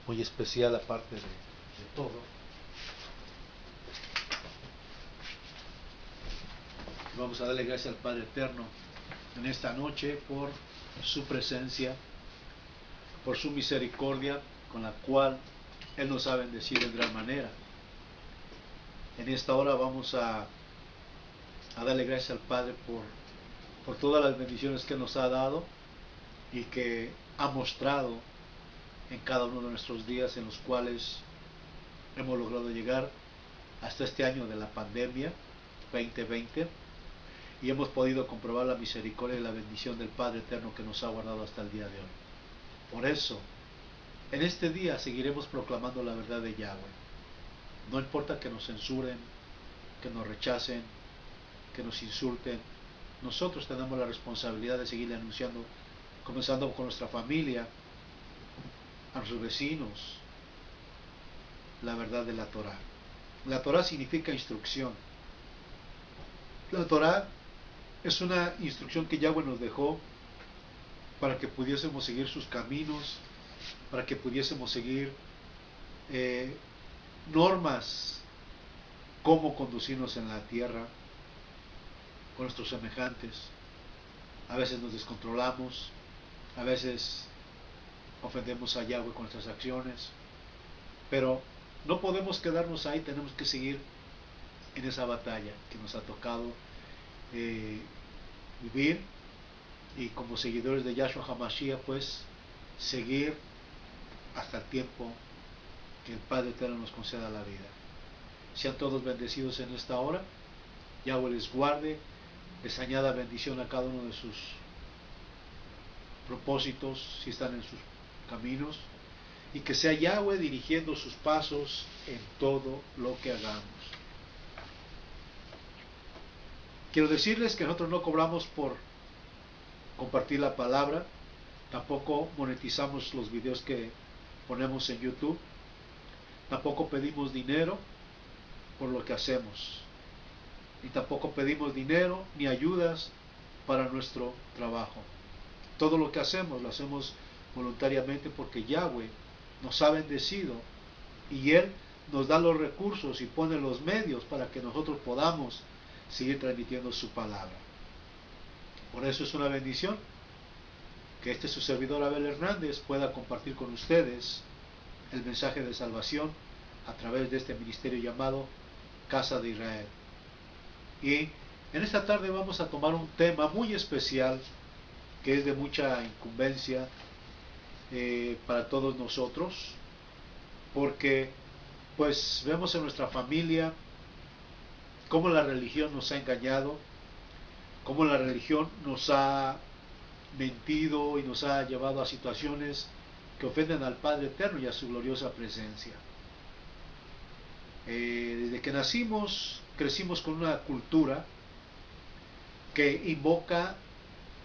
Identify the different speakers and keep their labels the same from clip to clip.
Speaker 1: muy especial aparte de todo. Vamos a darle gracias al Padre Eterno en esta noche por su presencia, por su misericordia con la cual Él nos ha bendecido en gran manera. En esta hora vamos a darle gracias al Padre por todas las bendiciones que nos ha dado y que ha mostrado en cada uno de nuestros días en los cuales hemos logrado llegar hasta este año de la pandemia 2020 y hemos podido comprobar la misericordia y la bendición del Padre Eterno que nos ha guardado hasta el día de hoy. Por eso, en este día seguiremos proclamando la verdad de Yahweh. No importa que nos censuren, que nos rechacen, que nos insulten, nosotros tenemos la responsabilidad de seguirle anunciando, comenzando con nuestra familia, a nuestros vecinos, la verdad de la Torah. La Torah significa instrucción. La Torah es una instrucción que Yahweh nos dejó para que pudiésemos seguir sus caminos, para que pudiésemos seguir normas, cómo conducirnos en la tierra con nuestros semejantes. A veces nos descontrolamos, a veces ofendemos a Yahweh con nuestras acciones, pero no podemos quedarnos ahí, tenemos que seguir en esa batalla que nos ha tocado vivir, y como seguidores de Yahshua HaMashiach, pues seguir hasta el tiempo que el Padre Eterno nos conceda la vida. Sean todos bendecidos en esta hora. Yahweh les guarde, les añada bendición a cada uno de sus propósitos si están en sus caminos, y que sea Yahweh dirigiendo sus pasos en todo lo que hagamos. Quiero decirles que nosotros no cobramos por compartir la palabra, tampoco monetizamos los videos que ponemos en YouTube, tampoco pedimos dinero por lo que hacemos, y tampoco pedimos dinero ni ayudas para nuestro trabajo. Todo lo que hacemos lo hacemos voluntariamente porque Yahweh nos ha bendecido y Él nos da los recursos y pone los medios para que nosotros podamos seguir transmitiendo su palabra. Por eso es una bendición que su servidor Abel Hernández pueda compartir con ustedes el mensaje de salvación a través de este ministerio llamado Casa de Israel. Y en esta tarde vamos a tomar un tema muy especial que es de mucha incumbencia para todos nosotros, porque pues vemos en nuestra familia cómo la religión nos ha engañado, cómo la religión nos ha mentido y nos ha llevado a situaciones que ofenden al Padre Eterno y a su gloriosa presencia. Desde que nacimos, crecimos con una cultura que invoca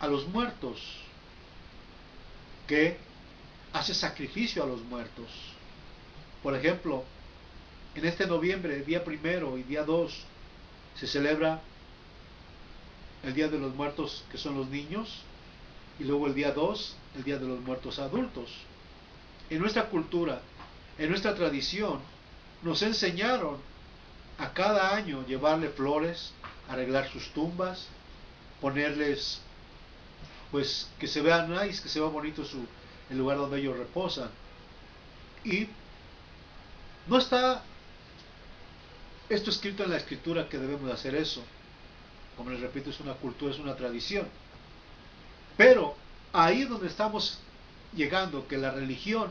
Speaker 1: a los muertos, que hace sacrificio a los muertos. Por ejemplo, en este noviembre, día 1 y día 2, se celebra el Día de los Muertos, que son los niños, y luego el día 2, el Día de los Muertos adultos. En nuestra cultura, en nuestra tradición, nos enseñaron a cada año llevarle flores, arreglar sus tumbas, ponerles, pues, que se vea nice, que se vea bonito el lugar donde ellos reposan. Y no está esto escrito en la escritura que debemos hacer eso. Como les repito, es una cultura, es una tradición. Pero ahí donde estamos llegando, que la religión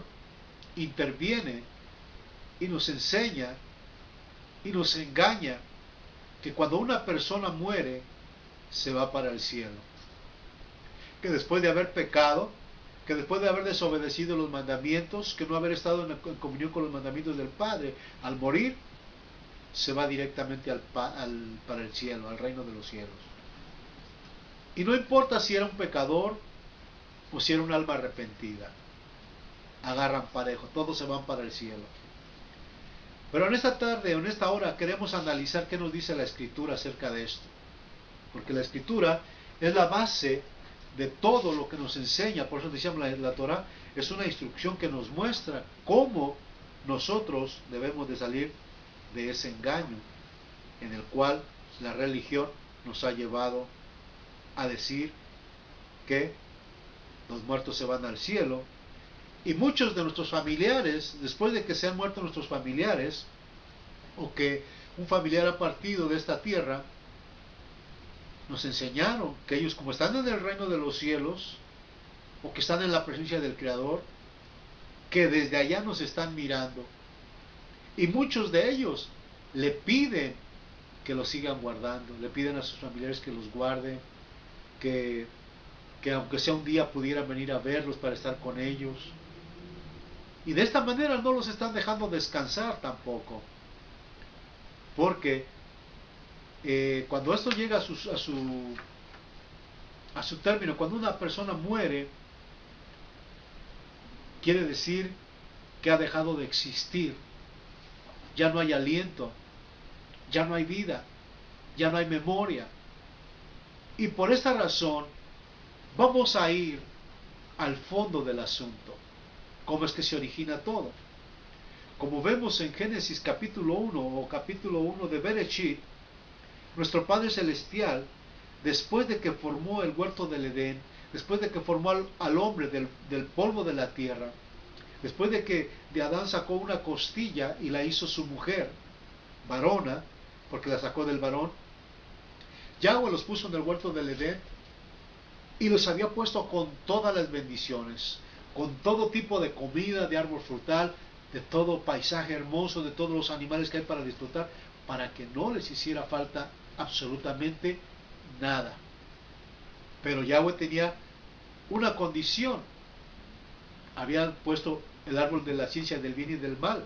Speaker 1: interviene y nos enseña y nos engaña que cuando una persona muere se va para el cielo, que después de haber pecado, que después de haber desobedecido los mandamientos, que no haber estado en comunión con los mandamientos del Padre, al morir se va directamente para el cielo, al reino de los cielos. Y no importa si era un pecador o si era un alma arrepentida, agarran parejo, todos se van para el cielo. Pero en esta tarde, en esta hora, queremos analizar qué nos dice la Escritura acerca de esto, porque la Escritura es la base de todo lo que nos enseña. Por eso decíamos, la Torah es una instrucción que nos muestra cómo nosotros debemos de salir de ese engaño en el cual la religión nos ha llevado a decir que los muertos se van al cielo. Y muchos de nuestros familiares, después de que se han muerto nuestros familiares, o que un familiar ha partido de esta tierra, nos enseñaron que ellos, como están en el reino de los cielos, o que están en la presencia del Creador, que desde allá nos están mirando. Y muchos de ellos le piden que los sigan guardando, le piden a sus familiares que los guarden, que aunque sea un día pudieran venir a verlos para estar con ellos. Y de esta manera no los están dejando descansar tampoco. Porque cuando esto llega a su término, cuando una persona muere, quiere decir que ha dejado de existir. Ya no hay aliento, ya no hay vida, ya no hay memoria. Y por esta razón vamos a ir al fondo del asunto. ¿Cómo es que se origina todo? Como vemos en Génesis capítulo 1 o capítulo 1 de Bereshit, nuestro Padre Celestial, después de que formó el huerto del Edén, después de que formó al hombre del polvo de la tierra, después de que de Adán sacó una costilla y la hizo su mujer, varona, porque la sacó del varón, Yahweh los puso en el huerto del Edén y los había puesto con todas las bendiciones, con todo tipo de comida, de árbol frutal, de todo paisaje hermoso, de todos los animales que hay para disfrutar, para que no les hiciera falta absolutamente nada. Pero Yahweh tenía una condición. Había puesto el árbol de la ciencia del bien y del mal,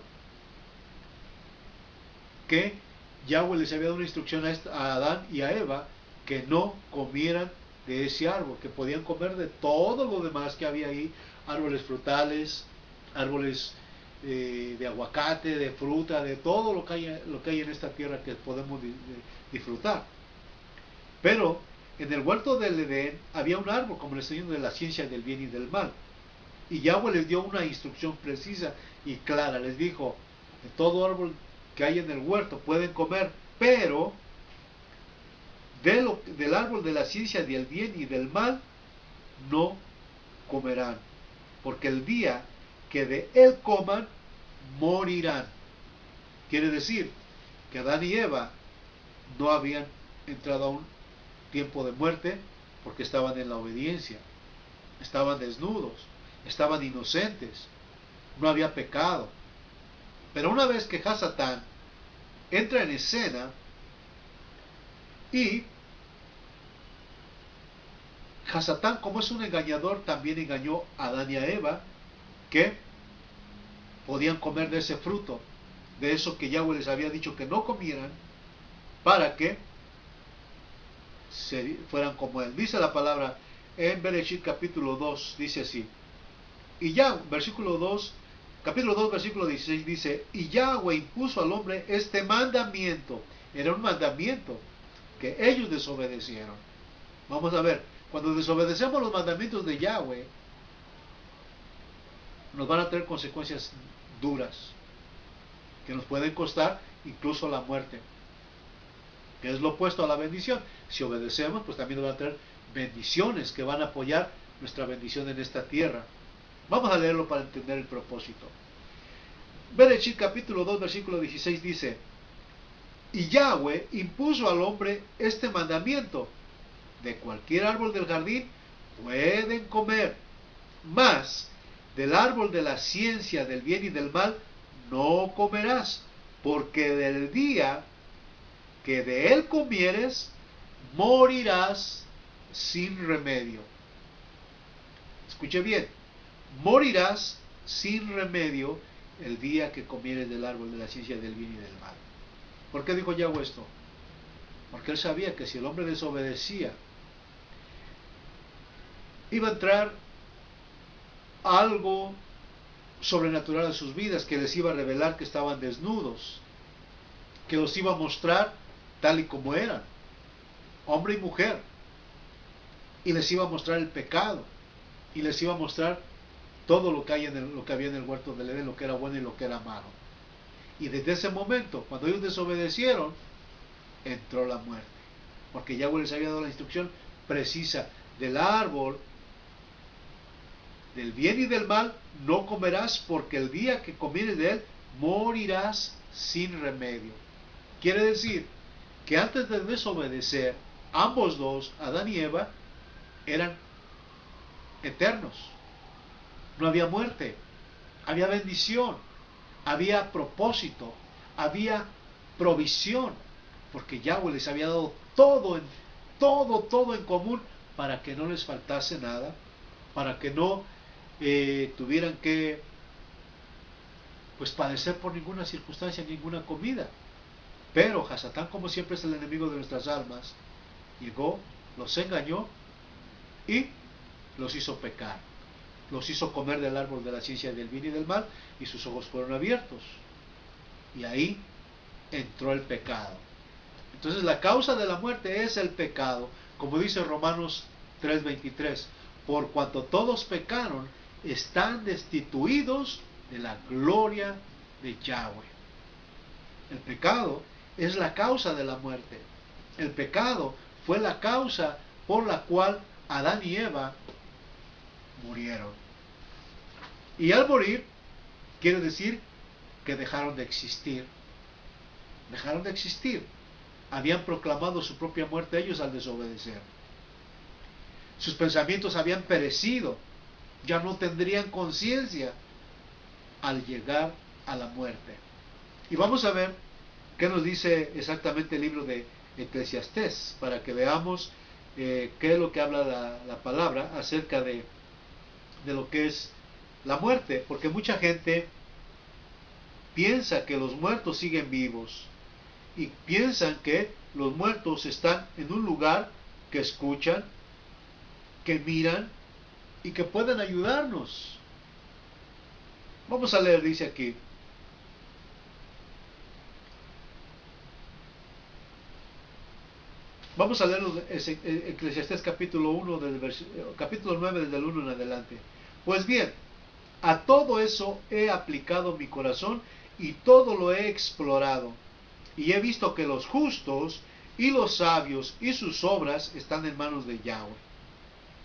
Speaker 1: que Yahweh les había dado una instrucción a Adán y a Eva que no comieran de ese árbol, que podían comer de todo lo demás que había ahí, árboles frutales, árboles de aguacate, de fruta, de todo lo que hay en esta tierra que podemos disfrutar. Pero en el huerto del Edén había un árbol, como les estoy diciendo, de la ciencia del bien y del mal. Y Yahweh les dio una instrucción precisa y clara. Les dijo, de todo árbol que hay en el huerto pueden comer, pero del árbol de la ciencia del bien y del mal no comerán, porque el día que de él coman, morirán. Quiere decir que Adán y Eva no habían entrado a un tiempo de muerte porque estaban en la obediencia, estaban desnudos, estaban inocentes, no había pecado. Pero una vez que Hasatán entra en escena y Hasatán, como es un engañador, también engañó a Adán y a Eva, que podían comer de ese fruto, de eso que Yahweh les había dicho que no comieran, para que fueran como él. Dice la palabra en Bereshit capítulo 2, dice así, y ya, versículo 2, capítulo 2, versículo 16 dice, y Yahweh impuso al hombre este mandamiento. Era un mandamiento que ellos desobedecieron. Vamos a ver, cuando desobedecemos los mandamientos de Yahweh, nos van a traer consecuencias duras, que nos pueden costar incluso la muerte, que es lo opuesto a la bendición. Si obedecemos, pues también nos van a traer bendiciones que van a apoyar nuestra bendición en esta tierra. Vamos a leerlo para entender el propósito. Bereshit capítulo 2 versículo 16 dice, y Yahweh impuso al hombre este mandamiento, de cualquier árbol del jardín pueden comer, mas del árbol de la ciencia del bien y del mal no comerás, porque del día que de él comieres, morirás sin remedio. Escuche bien, morirás sin remedio el día que comieres del árbol de la ciencia del bien y del mal. ¿Por qué dijo Yahweh esto? Porque él sabía que si el hombre desobedecía, iba a entrar algo sobrenatural en sus vidas, que les iba a revelar que estaban desnudos, que los iba a mostrar tal y como eran, hombre y mujer. y les iba a mostrar el pecado, y les iba a mostrar todo lo que lo que había en el huerto del Edén, lo que era bueno y lo que era malo. Y desde ese momento, cuando ellos desobedecieron, entró la muerte. Porque Yahweh les había dado la instrucción precisa: del árbol del bien y del mal no comerás, porque el día que comieres de él morirás sin remedio. Quiere decir que antes de desobedecer, ambos dos, Adán y Eva, eran eternos. No había muerte, había bendición, había propósito, había provisión, porque Yahweh les había dado todo en común, para que no les faltase nada, para que no tuvieran que padecer por ninguna circunstancia, ninguna comida. Pero Hasatán, como siempre es el enemigo de nuestras almas, llegó, los engañó y los hizo pecar. Los hizo comer del árbol de la ciencia del bien y del mal, y sus ojos fueron abiertos. Y ahí entró el pecado. Entonces la causa de la muerte es el pecado, como dice Romanos 3:23. Por cuanto todos pecaron, están destituidos de la gloria de Yahweh. El pecado es la causa de la muerte. El pecado fue la causa por la cual Adán y Eva murieron. Y al morir, quiere decir que dejaron de existir. Dejaron de existir. Habían proclamado su propia muerte ellos al desobedecer. Sus pensamientos habían perecido. Ya no tendrían conciencia al llegar a la muerte. Y vamos a ver qué nos dice exactamente el libro de Eclesiastés, para que veamos qué es lo que habla la palabra acerca de lo que es la muerte, porque mucha gente piensa que los muertos siguen vivos y piensan que los muertos están en un lugar, que escuchan, que miran y que pueden ayudarnos. Vamos a leer, dice aquí: vamos a leer Eclesiastés capítulo 1, capítulo 9, desde el 1 en adelante. Pues bien, a todo eso he aplicado mi corazón y todo lo he explorado. Y he visto que los justos y los sabios y sus obras están en manos de Yahweh.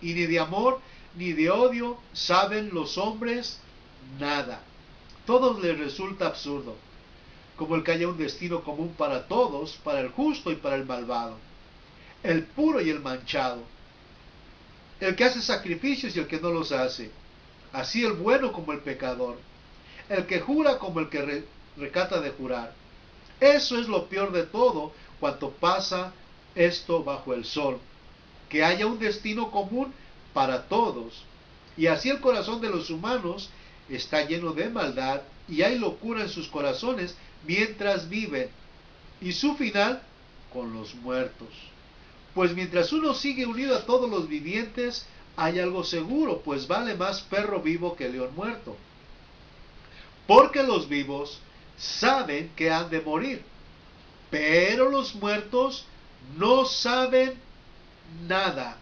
Speaker 1: Y ni de amor ni de odio saben los hombres nada. Todo les resulta absurdo, como el que haya un destino común para todos, para el justo y para el malvado, el puro y el manchado, el que hace sacrificios y el que no los hace, así el bueno como el pecador, el que jura como el que recata de jurar. Eso es lo peor de todo cuanto pasa esto bajo el sol, que haya un destino común para todos. Y así el corazón de los humanos está lleno de maldad, y hay locura en sus corazones mientras viven, y su final con los muertos. Pues mientras uno sigue unido a todos los vivientes, hay algo seguro, pues vale más perro vivo que león muerto. Porque los vivos saben que han de morir, pero los muertos no saben nada,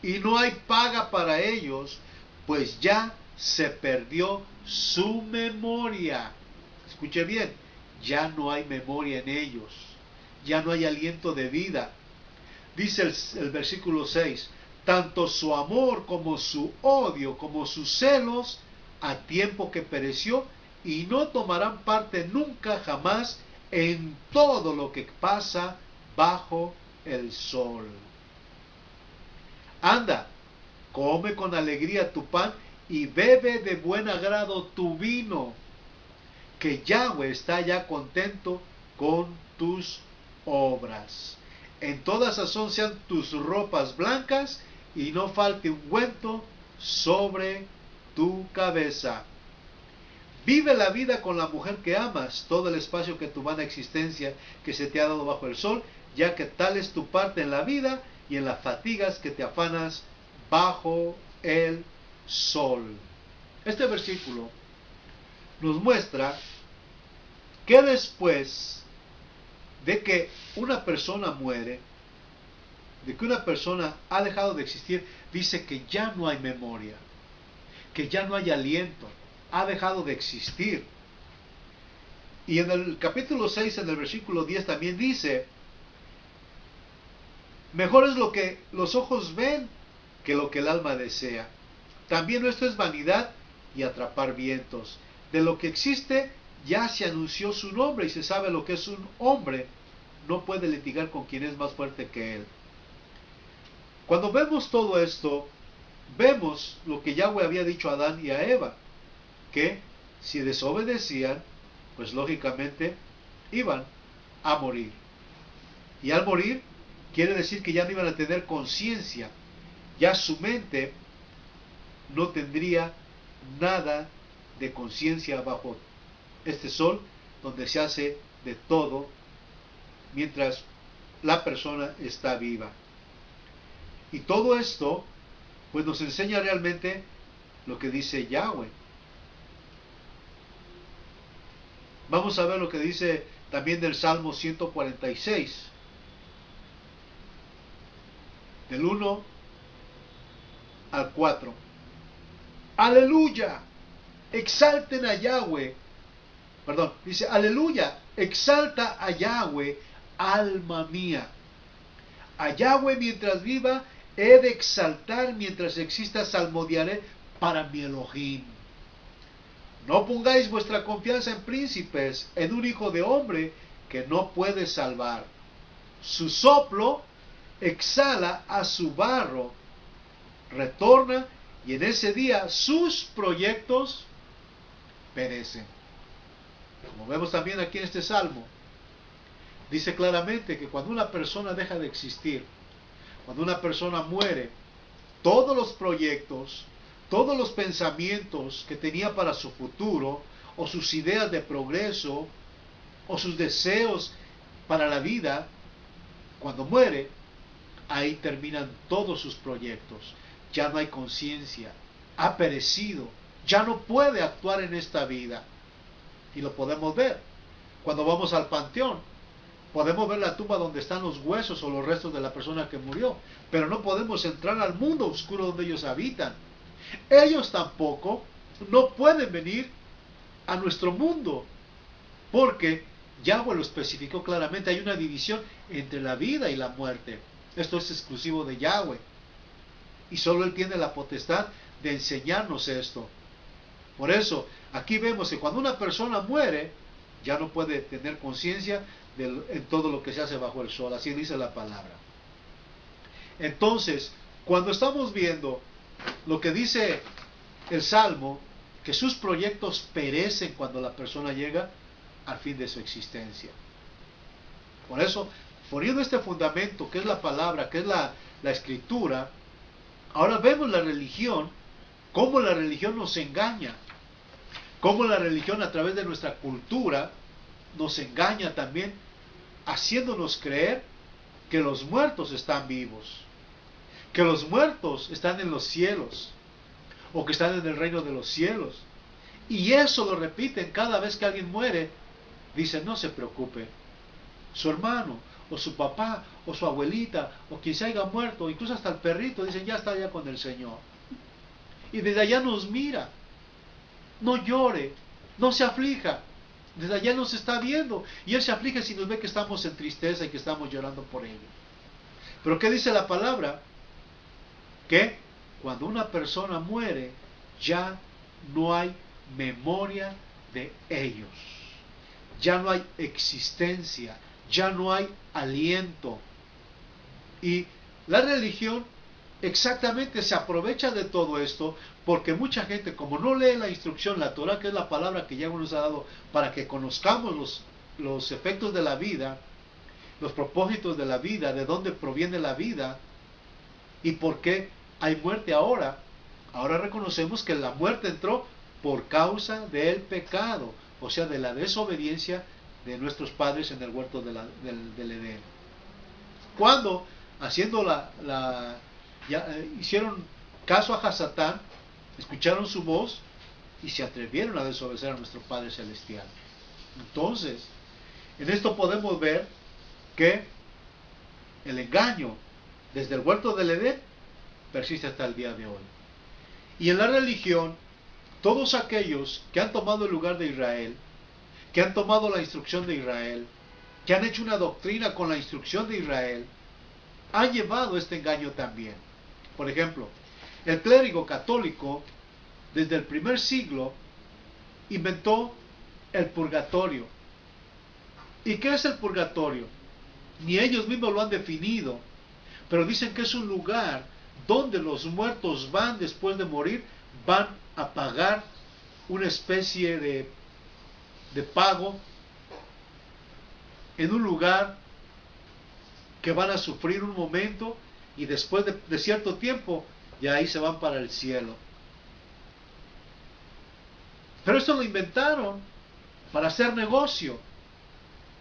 Speaker 1: y no hay paga para ellos, pues ya se perdió su memoria. Escuche bien, ya no hay memoria en ellos, ya no hay aliento de vida. Dice el versículo 6, tanto su amor como su odio, como sus celos, a tiempo que pereció, y no tomarán parte nunca jamás en todo lo que pasa bajo el sol. Anda, come con alegría tu pan y bebe de buen agrado tu vino, que Yahweh está ya contento con tus obras. En toda sazón sean tus ropas blancas, y no falte ungüento sobre tu cabeza. Vive la vida con la mujer que amas, todo el espacio que tu vana existencia que se te ha dado bajo el sol, ya que tal es tu parte en la vida y en las fatigas que te afanas bajo el sol. Este versículo nos muestra que después de que una persona muere, de que una persona ha dejado de existir, dice que ya no hay memoria, que ya no hay aliento, ha dejado de existir. Y en el capítulo 6, en el versículo 10 también dice, mejor es lo que los ojos ven que lo que el alma desea. También esto es vanidad y atrapar vientos. De lo que existe ya se anunció su nombre y se sabe lo que es un hombre. No puede litigar con quien es más fuerte que él. Cuando vemos todo esto, vemos lo que Yahweh había dicho a Adán y a Eva, que si desobedecían, pues lógicamente iban a morir. Y al morir, quiere decir que ya no iban a tener conciencia, ya su mente no tendría nada de conciencia bajo este sol, donde se hace de todo mientras la persona está viva. Y todo esto, pues nos enseña realmente lo que dice Yahweh. Vamos a ver lo que dice también del Salmo 146, del 1 al 4. Aleluya, exalten a Yahweh. Perdón, dice, aleluya, exalta a Yahweh, alma mía. A Yahweh mientras viva, he de exaltar, mientras exista salmodiaré para mi Elohim. No pongáis vuestra confianza en príncipes, en un hijo de hombre que no puede salvar. Su soplo exhala a su barro, retorna y en ese día sus proyectos perecen. Como vemos también aquí en este salmo, dice claramente que cuando una persona deja de existir, cuando una persona muere, todos los proyectos, todos los pensamientos que tenía para su futuro, o sus ideas de progreso, o sus deseos para la vida, cuando muere, ahí terminan todos sus proyectos. Ya no hay conciencia, ha perecido, ya no puede actuar en esta vida. Y lo podemos ver cuando vamos al panteón. Podemos ver la tumba donde están los huesos o los restos de la persona que murió, pero no podemos entrar al mundo oscuro donde ellos habitan. Ellos tampoco no pueden venir a nuestro mundo, porque Yahweh lo especificó claramente. Hay una división entre la vida y la muerte. Esto es exclusivo de Yahweh, y solo Él tiene la potestad de enseñarnos esto. Por eso, aquí vemos que cuando una persona muere, ya no puede tener conciencia en todo lo que se hace bajo el sol. Así dice la palabra. Entonces, cuando estamos viendo lo que dice el Salmo, que sus proyectos perecen cuando la persona llega al fin de su existencia. Por eso, poniendo este fundamento, que es la palabra, que es la escritura, ahora vemos la religión, cómo la religión nos engaña, cómo la religión a través de nuestra cultura nos engaña también, haciéndonos creer que los muertos están vivos, que los muertos están en los cielos, o que están en el reino de los cielos. Y eso lo repiten cada vez que alguien muere. Dicen, no se preocupe, su hermano, o su papá, o su abuelita, o quien se haya muerto, incluso hasta el perrito, dicen, ya está allá con el Señor. Y desde allá nos mira. No llore, no se aflija. Desde allá nos está viendo. Y Él se aflige si nos ve que estamos en tristeza y que estamos llorando por ello. Pero ¿qué dice la palabra? Que cuando una persona muere, ya no hay memoria de ellos. Ya no hay existencia. Ya no hay aliento. Y la religión exactamente se aprovecha de todo esto, porque mucha gente, como no lee la instrucción, la Torah, que es la palabra que Yahweh nos ha dado para que conozcamos los efectos de la vida, los propósitos de la vida, de dónde proviene la vida y por qué hay muerte ahora. Ahora reconocemos que la muerte entró por causa del pecado, o sea, de la desobediencia de nuestros padres en el huerto del Edén. Cuando, haciendo hicieron caso a Hasatán, escucharon su voz y se atrevieron a desobedecer a nuestro Padre Celestial. Entonces, en esto podemos ver que el engaño desde el huerto del Edén, persiste hasta el día de hoy. Y en la religión, todos aquellos que han tomado el lugar de Israel, que han tomado la instrucción de Israel, que han hecho una doctrina con la instrucción de Israel, han llevado este engaño también. Por ejemplo, el clérigo católico, desde el primer siglo, inventó el purgatorio. ¿Y qué es el purgatorio? Ni ellos mismos lo han definido, pero dicen que es un lugar donde los muertos van después de morir, van a pagar una especie de pago en un lugar que van a sufrir un momento y después de cierto tiempo ya ahí se van para el cielo. Pero esto lo inventaron para hacer negocio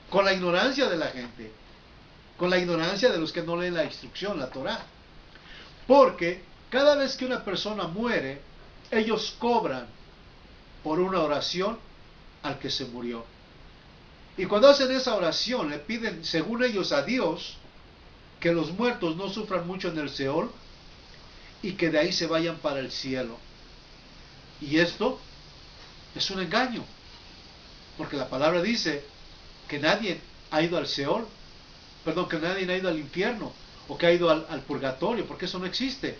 Speaker 1: con la ignorancia de la gente, con la ignorancia de los que no leen la instrucción, la Torá. Porque cada vez que una persona muere, ellos cobran por una oración al que se murió. Y cuando hacen esa oración, le piden, según ellos, a Dios, que los muertos no sufran mucho en el Seol y que de ahí se vayan para el cielo. Y esto es un engaño, porque la palabra dice que nadie ha ido al Seol, perdón, que nadie ha ido al infierno o que ha ido al purgatorio, porque eso no existe.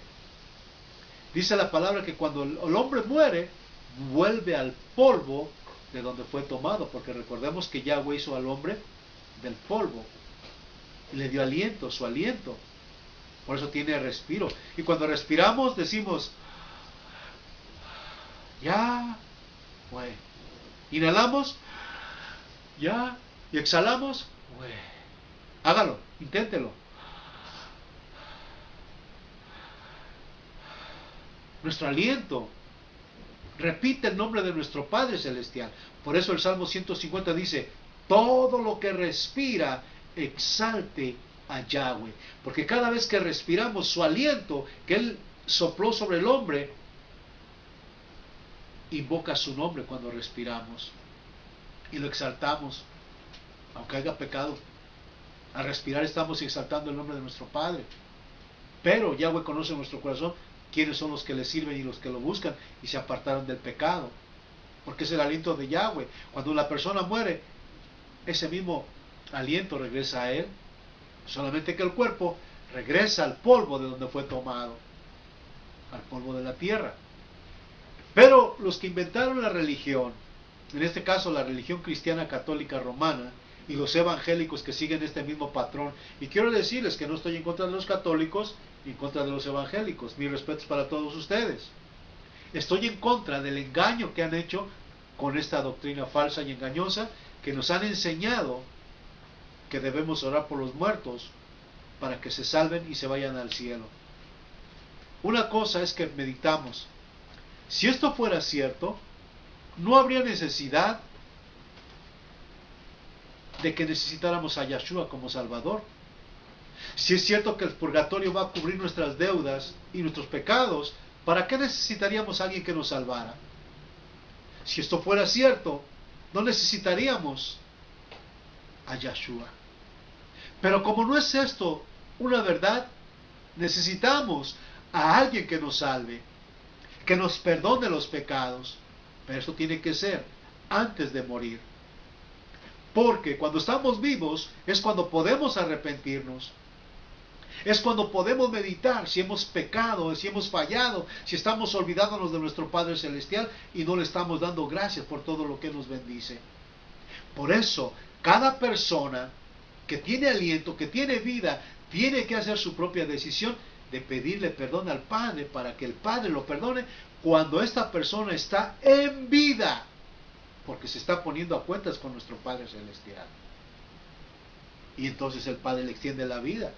Speaker 1: Dice la palabra que cuando el hombre muere, vuelve al polvo de donde fue tomado, porque recordemos que Yahweh hizo al hombre del polvo y le dio aliento, su aliento. Por eso tiene respiro. Y cuando respiramos decimos, ya, güey. Inhalamos, ya, y exhalamos, güey. Hágalo, inténtelo. Nuestro aliento repite el nombre de nuestro Padre Celestial. Por eso el Salmo 150 dice, todo lo que respira, exalte a Yahweh. Porque cada vez que respiramos su aliento, que Él sopló sobre el hombre, invoca su nombre cuando respiramos. Y lo exaltamos, aunque haya pecado. Al respirar estamos exaltando el nombre de nuestro Padre. Pero Yahweh conoce nuestro corazón, quiénes son los que le sirven y los que lo buscan y se apartaron del pecado. Porque es el aliento de Yahweh. Cuando la persona muere, ese mismo aliento regresa a él. Solamente que el cuerpo regresa al polvo de donde fue tomado, al polvo de la tierra. Pero los que inventaron la religión, en este caso la religión cristiana católica romana, y los evangélicos que siguen este mismo patrón, y quiero decirles que no estoy en contra de los católicos, ni en contra de los evangélicos, mis respetos para todos ustedes. Estoy en contra del engaño que han hecho con esta doctrina falsa y engañosa, que nos han enseñado que debemos orar por los muertos para que se salven y se vayan al cielo. Una cosa es que meditamos, si esto fuera cierto, no habría necesidad de que necesitáramos a Yahshua como Salvador. Si es cierto que el purgatorio va a cubrir nuestras deudas y nuestros pecados, ¿para qué necesitaríamos a alguien que nos salvara? Si esto fuera cierto, no necesitaríamos a Yahshua. Pero como no es esto una verdad, necesitamos a alguien que nos salve, que nos perdone los pecados. Pero eso tiene que ser antes de morir. Porque cuando estamos vivos es cuando podemos arrepentirnos. Es cuando podemos meditar si hemos pecado, si hemos fallado, si estamos olvidándonos de nuestro Padre Celestial y no le estamos dando gracias por todo lo que nos bendice. Por eso, cada persona que tiene aliento, que tiene vida, tiene que hacer su propia decisión de pedirle perdón al Padre para que el Padre lo perdone cuando esta persona está en vida, porque se está poniendo a cuentas con nuestro Padre Celestial. Y entonces el Padre le extiende la vida.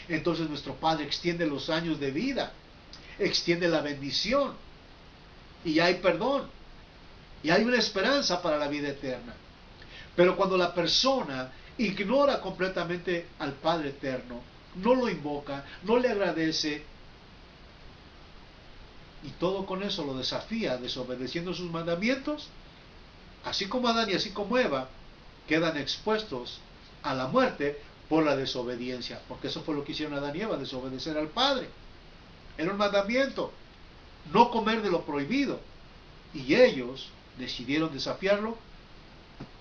Speaker 1: Entonces nuestro Padre extiende los años de vida, extiende la bendición, y hay perdón, y hay una esperanza para la vida eterna. Pero cuando la persona ignora completamente al Padre eterno, no lo invoca, no le agradece, y todo con eso lo desafía, desobedeciendo sus mandamientos, así como Adán y así como Eva quedan expuestos a la muerte, por la desobediencia, porque eso fue lo que hicieron Adán y Eva, desobedecer al Padre. Era un mandamiento, no comer de lo prohibido, y ellos decidieron desafiarlo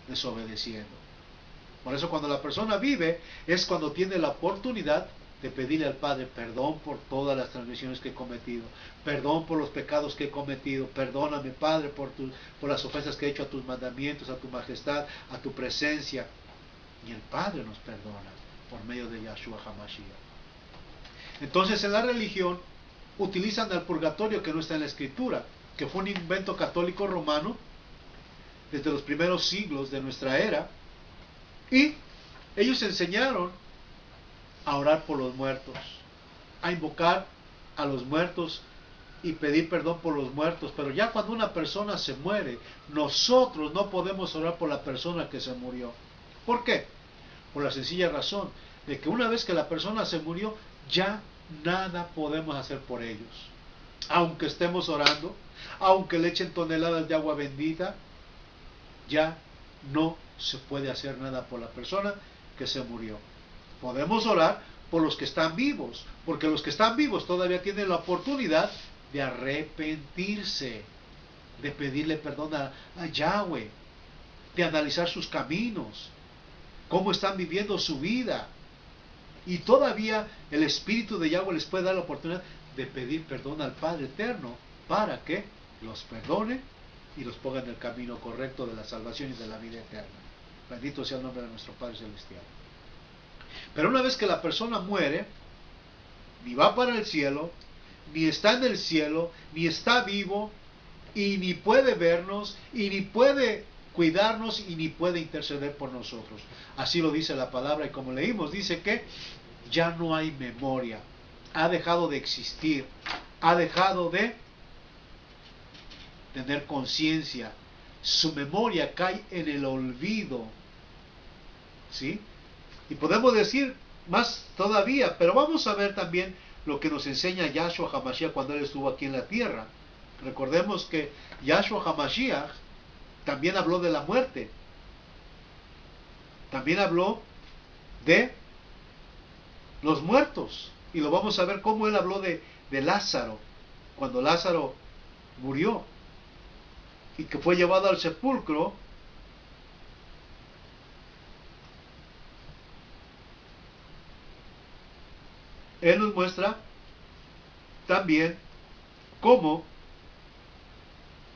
Speaker 1: desobedeciendo. Por eso cuando la persona vive es cuando tiene la oportunidad de pedirle al Padre perdón por todas las transgresiones que he cometido, perdón por los pecados que he cometido, perdóname Padre por las ofensas que he hecho a tus mandamientos, a tu majestad, a tu presencia. Y el Padre nos perdona por medio de Yahshua HaMashiach. Entonces en la religión utilizan el purgatorio que no está en la Escritura, que fue un invento católico romano desde los primeros siglos de nuestra era, y ellos enseñaron a orar por los muertos, a invocar a los muertos y pedir perdón por los muertos. Pero ya cuando una persona se muere, nosotros no podemos orar por la persona que se murió. ¿Por qué? Por la sencilla razón de que una vez que la persona se murió, ya nada podemos hacer por ellos. Aunque estemos orando, aunque le echen toneladas de agua bendita, ya no se puede hacer nada por la persona que se murió. Podemos orar por los que están vivos, porque los que están vivos todavía tienen la oportunidad de arrepentirse, de pedirle perdón a Yahweh, de analizar sus caminos, cómo están viviendo su vida. Y todavía el Espíritu de Yahweh les puede dar la oportunidad de pedir perdón al Padre Eterno para que los perdone y los ponga en el camino correcto de la salvación y de la vida eterna. Bendito sea el nombre de nuestro Padre Celestial. Pero una vez que la persona muere, ni va para el cielo, ni está en el cielo, ni está vivo, y ni puede vernos, y ni puede cuidarnos, y ni puede interceder por nosotros. Así lo dice la palabra, y como leímos, dice que ya no hay memoria, ha dejado de existir, ha dejado de tener conciencia, su memoria cae en el olvido, ¿sí? Y podemos decir más todavía, pero vamos a ver también lo que nos enseña Yahshua HaMashiach cuando Él estuvo aquí en la tierra. Recordemos que Yahshua HaMashiach también habló de la muerte, también habló de los muertos, y lo vamos a ver cómo Él habló de Lázaro, cuando Lázaro murió y que fue llevado al sepulcro. Él nos muestra también cómo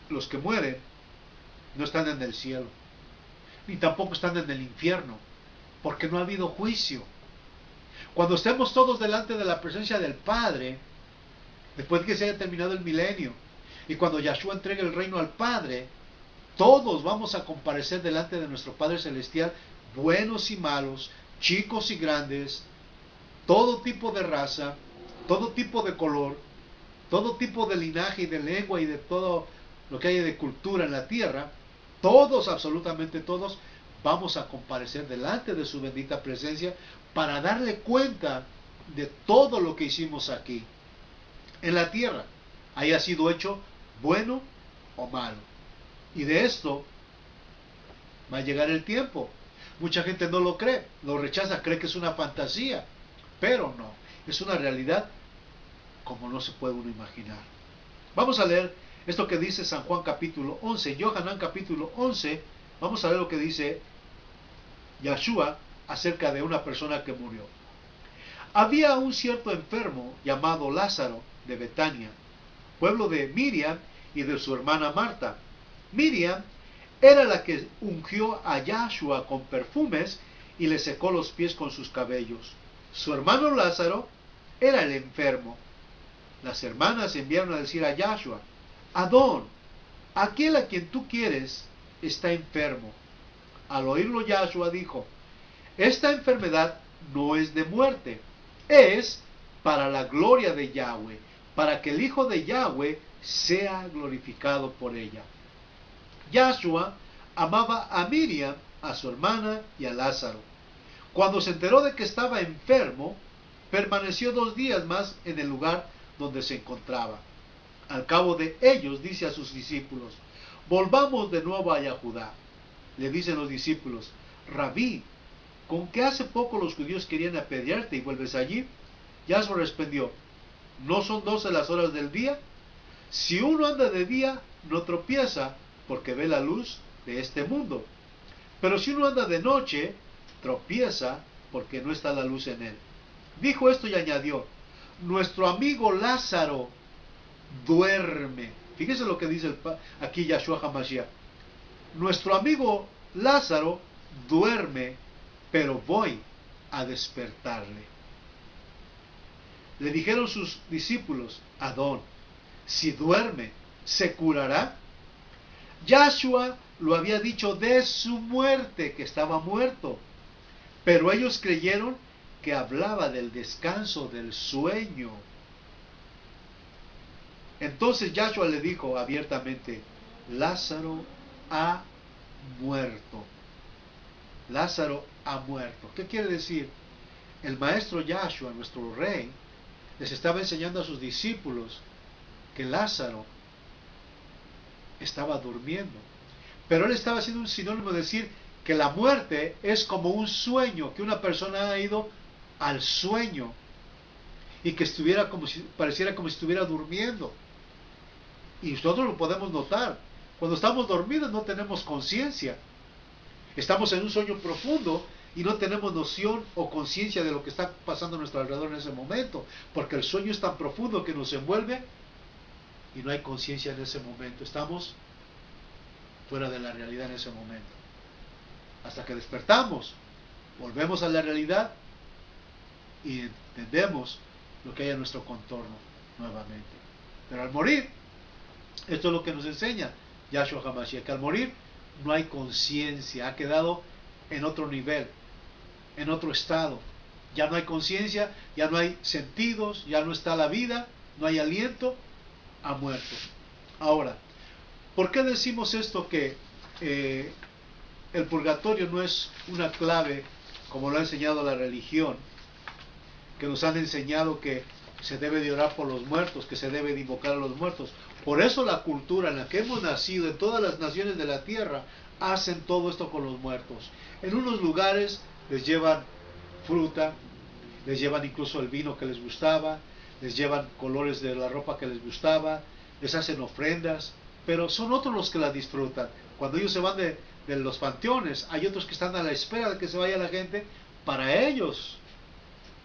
Speaker 1: los que mueren no están en el cielo, ni tampoco están en el infierno, porque no ha habido juicio. Cuando estemos todos delante de la presencia del Padre, después de que se haya terminado el milenio, y cuando Yahshua entregue el reino al Padre, todos vamos a comparecer delante de nuestro Padre Celestial, buenos y malos, chicos y grandes, todo tipo de raza, todo tipo de color, todo tipo de linaje y de lengua y de todo lo que hay de cultura en la tierra. Todos, absolutamente todos, vamos a comparecer delante de su bendita presencia para darle cuenta de todo lo que hicimos aquí en la tierra, haya sido hecho bueno o malo. Y de esto va a llegar el tiempo. Mucha gente no lo cree, lo rechaza, cree que es una fantasía, pero no, es una realidad como no se puede uno imaginar. Vamos a leer esto que dice San Juan capítulo 11, Yohanan capítulo 11, vamos a ver lo que dice Yahshua acerca de una persona que murió. Había un cierto enfermo llamado Lázaro de Betania, pueblo de Miriam y de su hermana Marta. Miriam era la que ungió a Yahshua con perfumes y le secó los pies con sus cabellos. Su hermano Lázaro era el enfermo. Las hermanas enviaron a decir a Yahshua: Adón, aquel a quien tú quieres está enfermo. Al oírlo Yahshua dijo: esta enfermedad no es de muerte, es para la gloria de Yahweh, para que el Hijo de Yahweh sea glorificado por ella. Yahshua amaba a Miriam, a su hermana y a Lázaro. Cuando se enteró de que estaba enfermo, permaneció 2 días más en el lugar donde se encontraba. Al cabo de ellos dice a sus discípulos: volvamos de nuevo a Yahudá. Le dicen los discípulos: Rabí, ¿con qué hace poco los judíos querían apedrearte y vuelves allí? Yahshua respondió, ¿no son 12 las horas del día? Si uno anda de día, no tropieza, porque ve la luz de este mundo. Pero si uno anda de noche, tropieza, porque no está la luz en él. Dijo esto y añadió, nuestro amigo Lázaro duerme. Fíjese lo que dice aquí Yahshua HaMashiach. Nuestro amigo Lázaro duerme, pero voy a despertarle. Le dijeron sus discípulos, Adón, si duerme, ¿se curará? Yahshua lo había dicho de su muerte, que estaba muerto. Pero ellos creyeron que hablaba del descanso, del sueño. Entonces Yahshua le dijo abiertamente, Lázaro ha muerto. Lázaro ha muerto. ¿Qué quiere decir? El maestro Yahshua, nuestro rey, les estaba enseñando a sus discípulos que Lázaro estaba durmiendo. Pero él estaba haciendo un sinónimo de decir que la muerte es como un sueño, que una persona ha ido al sueño y que estuviera como si, pareciera como si estuviera durmiendo. Y nosotros lo podemos notar. Cuando estamos dormidos no tenemos conciencia. Estamos en un sueño profundo y no tenemos noción o conciencia de lo que está pasando a nuestro alrededor en ese momento, porque el sueño es tan profundo que nos envuelve y no hay conciencia en ese momento. Estamos fuera de la realidad en ese momento. Hasta que despertamos, volvemos a la realidad y entendemos lo que hay en nuestro contorno nuevamente. Pero al morir, esto es lo que nos enseña Yahshua HaMashiach, que al morir no hay conciencia, ha quedado en otro nivel, en otro estado. Ya no hay conciencia, ya no hay sentidos, ya no está la vida, no hay aliento, ha muerto. Ahora, ¿por qué decimos esto que el purgatorio no es una clave como lo ha enseñado la religión? Que nos han enseñado que se debe de orar por los muertos, que se debe de invocar a los muertos. Por eso la cultura en la que hemos nacido, en todas las naciones de la tierra, hacen todo esto con los muertos. En unos lugares les llevan fruta, les llevan incluso el vino que les gustaba, les llevan colores de la ropa que les gustaba, les hacen ofrendas, pero son otros los que la disfrutan. Cuando ellos se van de los panteones, hay otros que están a la espera de que se vaya la gente para ellos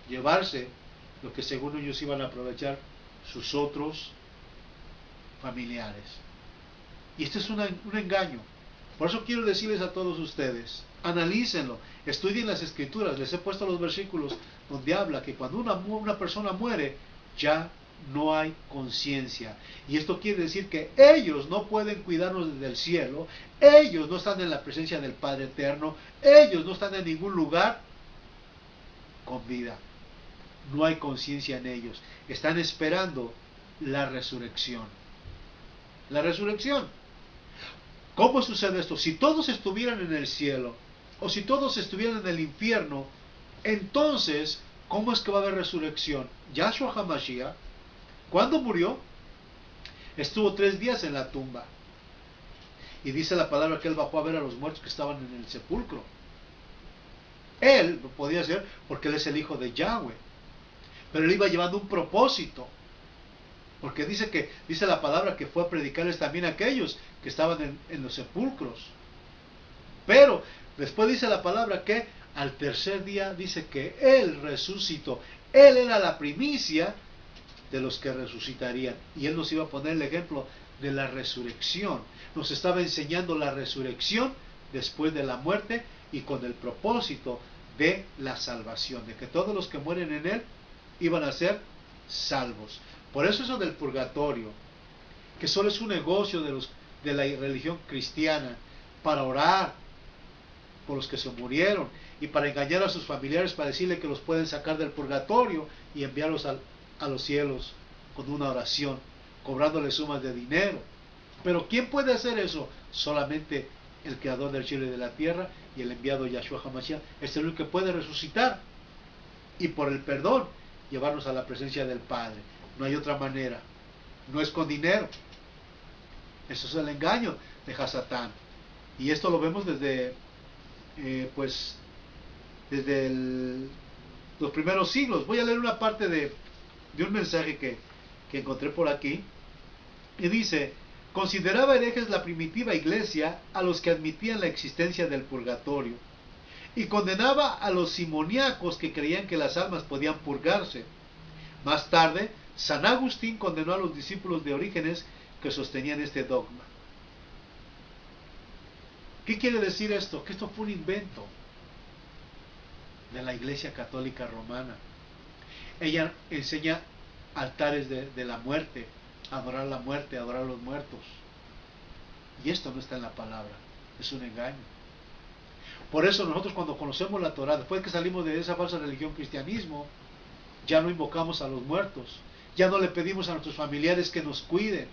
Speaker 1: llevarse lo que según ellos iban a aprovechar sus otros familiares. Y este es un engaño. Por eso quiero decirles a todos ustedes, analícenlo, estudien las escrituras. Les he puesto los versículos donde habla que cuando una persona muere, ya no hay conciencia. Y esto quiere decir que ellos no pueden cuidarnos desde el cielo, ellos no están en la presencia del Padre Eterno, ellos no están en ningún lugar con vida. No hay conciencia en ellos. Están esperando la resurrección. La resurrección. ¿Cómo sucede esto? Si todos estuvieran en el cielo, o si todos estuvieran en el infierno, entonces, ¿cómo es que va a haber resurrección? Yahshua HaMashiach, ¿cuándo murió? Estuvo 3 días en la tumba. Y dice la palabra que él bajó a ver a los muertos que estaban en el sepulcro. Él lo podía hacer porque él es el hijo de Yahweh. Pero él iba llevando un propósito. Porque dice la palabra que fue a predicarles también a aquellos que estaban en los sepulcros. Pero después dice la palabra que al tercer día dice que él resucitó. Él era la primicia de los que resucitarían. Y él nos iba a poner el ejemplo de la resurrección. Nos estaba enseñando la resurrección después de la muerte y con el propósito de la salvación. De que todos los que mueren en él iban a ser salvos. Por eso del purgatorio, que solo es un negocio de la religión cristiana, para orar por los que se murieron y para engañar a sus familiares, para decirle que los pueden sacar del purgatorio y enviarlos a los cielos con una oración, cobrándoles sumas de dinero. Pero ¿quién puede hacer eso? Solamente el creador del cielo y de la tierra y el enviado Yahshua HaMashiach. Es el único que puede resucitar y por el perdón llevarnos a la presencia del Padre. No hay otra manera. No es con dinero. Eso es el engaño de Hasatán. Y esto lo vemos desde los primeros siglos. Voy a leer una parte de un mensaje que encontré por aquí. Y dice: consideraba herejes la primitiva iglesia a los que admitían la existencia del purgatorio, y condenaba a los simoniacos que creían que las almas podían purgarse. Más tarde, San Agustín condenó a los discípulos de Orígenes que sostenían este dogma. ¿Qué quiere decir esto? Que esto fue un invento de la Iglesia Católica Romana. Ella enseña altares de la muerte, adorar la muerte, adorar a los muertos. Y esto no está en la palabra, es un engaño. Por eso nosotros, cuando conocemos la Torah, después que salimos de esa falsa religión cristianismo, ya no invocamos a los muertos, ya no le pedimos a nuestros familiares que nos cuiden,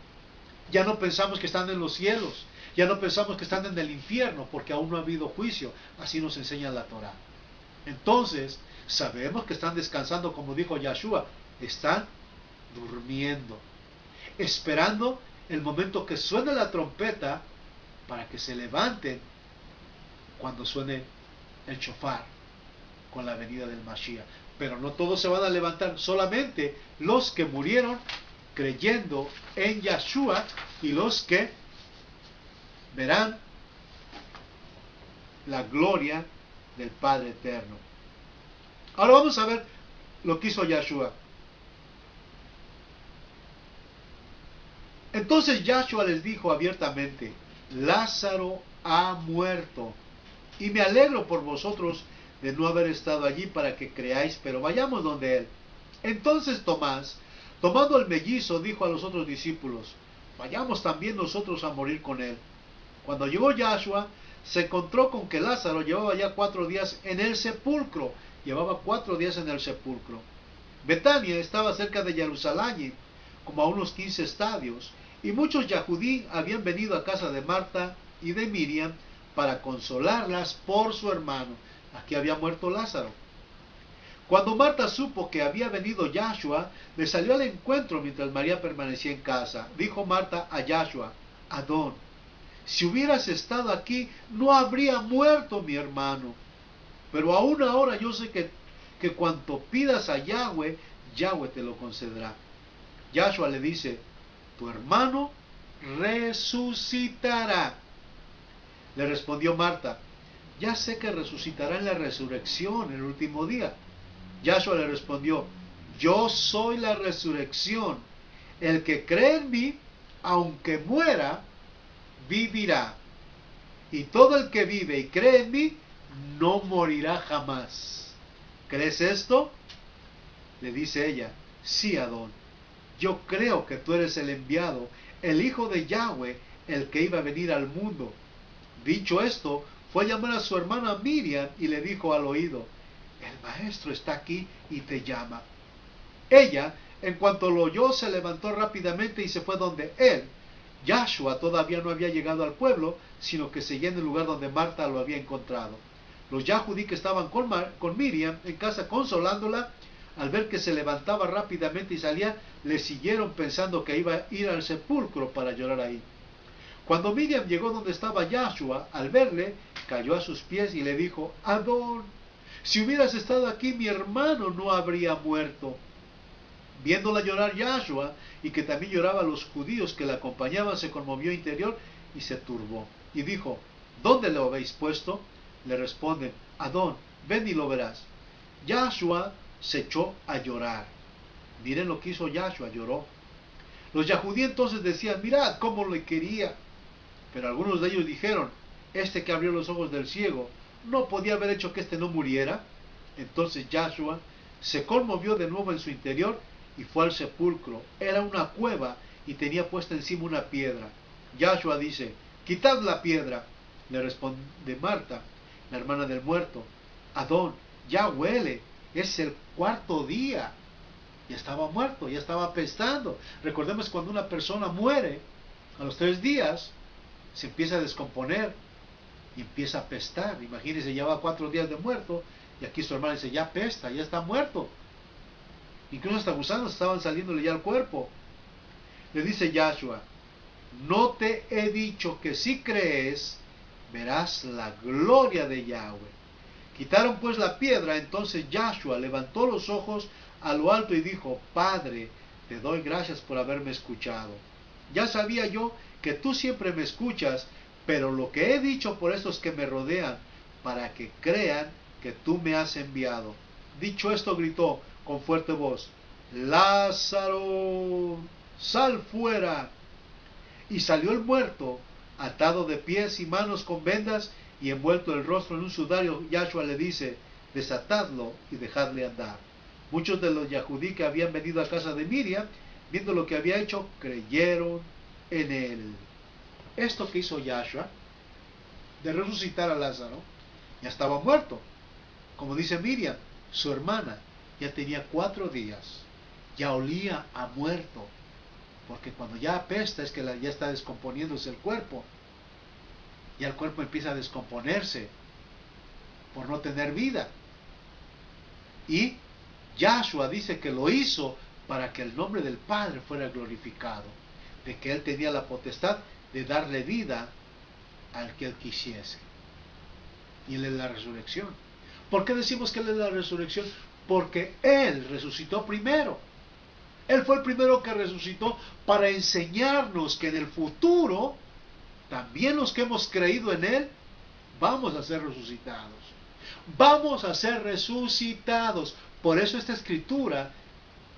Speaker 1: ya no pensamos que están en los cielos, ya no pensamos que están en el infierno, porque aún no ha habido juicio. Así nos enseña la Torah. Entonces, sabemos que están descansando, como dijo Yahshua, están durmiendo, esperando el momento que suene la trompeta para que se levanten cuando suene el shofar con la venida del Mashiach. Pero no todos se van a levantar, solamente los que murieron creyendo en Yahshua y los que verán la gloria del Padre Eterno. Ahora vamos a ver lo que hizo Yahshua. Entonces Yahshua les dijo abiertamente: Lázaro ha muerto, y me alegro por vosotros de no haber estado allí para que creáis, pero vayamos donde él. Entonces Tomás, tomando el mellizo, dijo a los otros discípulos: vayamos también nosotros a morir con él. Cuando llegó Yahshua, se encontró con que Lázaro llevaba ya 4 días en el sepulcro. Llevaba 4 días en el sepulcro. Betania estaba cerca de Jerusalén, como a unos 15 estadios, y muchos yahudí habían venido a casa de Marta y de Miriam para consolarlas por su hermano. Aquí había muerto Lázaro. Cuando Marta supo que había venido Yahshua, le salió al encuentro mientras María permanecía en casa. Dijo Marta a Yahshua: Adón, si hubieras estado aquí, no habría muerto mi hermano. Pero aún ahora yo sé que cuanto pidas a Yahweh, Yahweh te lo concederá. Yahshua le dice: tu hermano resucitará. Le respondió Marta: ya sé que resucitará en la resurrección, el último día. Yahshua le respondió: yo soy la resurrección. El que cree en mí, aunque muera, vivirá. Y todo el que vive y cree en mí, no morirá jamás. ¿Crees esto? Le dice ella: sí, Adón. Yo creo que tú eres el enviado, el hijo de Yahweh, el que iba a venir al mundo. Dicho esto, fue a llamar a su hermana Miriam y le dijo al oído: el maestro está aquí y te llama. Ella, en cuanto lo oyó, se levantó rápidamente y se fue donde él. Yahshua todavía no había llegado al pueblo, sino que seguía en el lugar donde Marta lo había encontrado. Los yahudí que estaban con Miriam en casa consolándola, al ver que se levantaba rápidamente y salía, le siguieron pensando que iba a ir al sepulcro para llorar ahí. Cuando Miriam llegó donde estaba Yahshua, al verle, cayó a sus pies y le dijo: Adón, si hubieras estado aquí, mi hermano no habría muerto. Viéndola llorar Yahshua, y que también lloraban los judíos que la acompañaban, se conmovió interior y se turbó. Y dijo: ¿dónde lo habéis puesto? Le responden: Adón, ven y lo verás. Yahshua se echó a llorar. Miren lo que hizo Yahshua, lloró. Los yahudí entonces decían: mirad cómo le quería. Pero algunos de ellos dijeron: este que abrió los ojos del ciego, ¿no podía haber hecho que este no muriera? Entonces Yahshua se conmovió de nuevo en su interior y fue al sepulcro. Era una cueva y tenía puesta encima una piedra. Yahshua dice: quitad la piedra. Le responde Marta, la hermana del muerto: Adón, ya huele, es el 4º día. Ya estaba muerto, ya estaba apestando. Recordemos, cuando una persona muere, a los 3 días se empieza a descomponer y empieza a apestar. Imagínense, lleva 4 días de muerto y aquí su hermana dice: ya apesta, ya está muerto. Incluso hasta gusanos estaban saliéndole ya al cuerpo. Le dice Yahshua: no te he dicho que si crees, verás la gloria de Yahweh. Quitaron pues la piedra. Entonces Yahshua levantó los ojos a lo alto y dijo: Padre, te doy gracias por haberme escuchado. Ya sabía yo que tú siempre me escuchas, pero lo que he dicho por estos que me rodean, para que crean que tú me has enviado. Dicho esto, gritó con fuerte voz: Lázaro, sal fuera. Y salió el muerto, atado de pies y manos con vendas y envuelto el rostro en un sudario. Yahshua le dice: desatadlo y dejadle andar. Muchos de los Yahudí que habían venido a casa de Miriam, viendo lo que había hecho, creyeron en él. Esto que hizo Yahshua, de resucitar a Lázaro, ya estaba muerto. Como dice Miriam, su hermana, ya tenía 4 días, ya olía a muerto, porque cuando ya apesta es que ya está descomponiéndose el cuerpo, ya el cuerpo empieza a descomponerse por no tener vida. Y Yahshua dice que lo hizo para que el nombre del Padre fuera glorificado, de que Él tenía la potestad de darle vida al que Él quisiese. Y Él es la resurrección. ¿Por qué decimos que Él es la resurrección? Porque Él resucitó primero. Él fue el primero que resucitó para enseñarnos que en el futuro, también los que hemos creído en Él, vamos a ser resucitados. Vamos a ser resucitados. Por eso esta escritura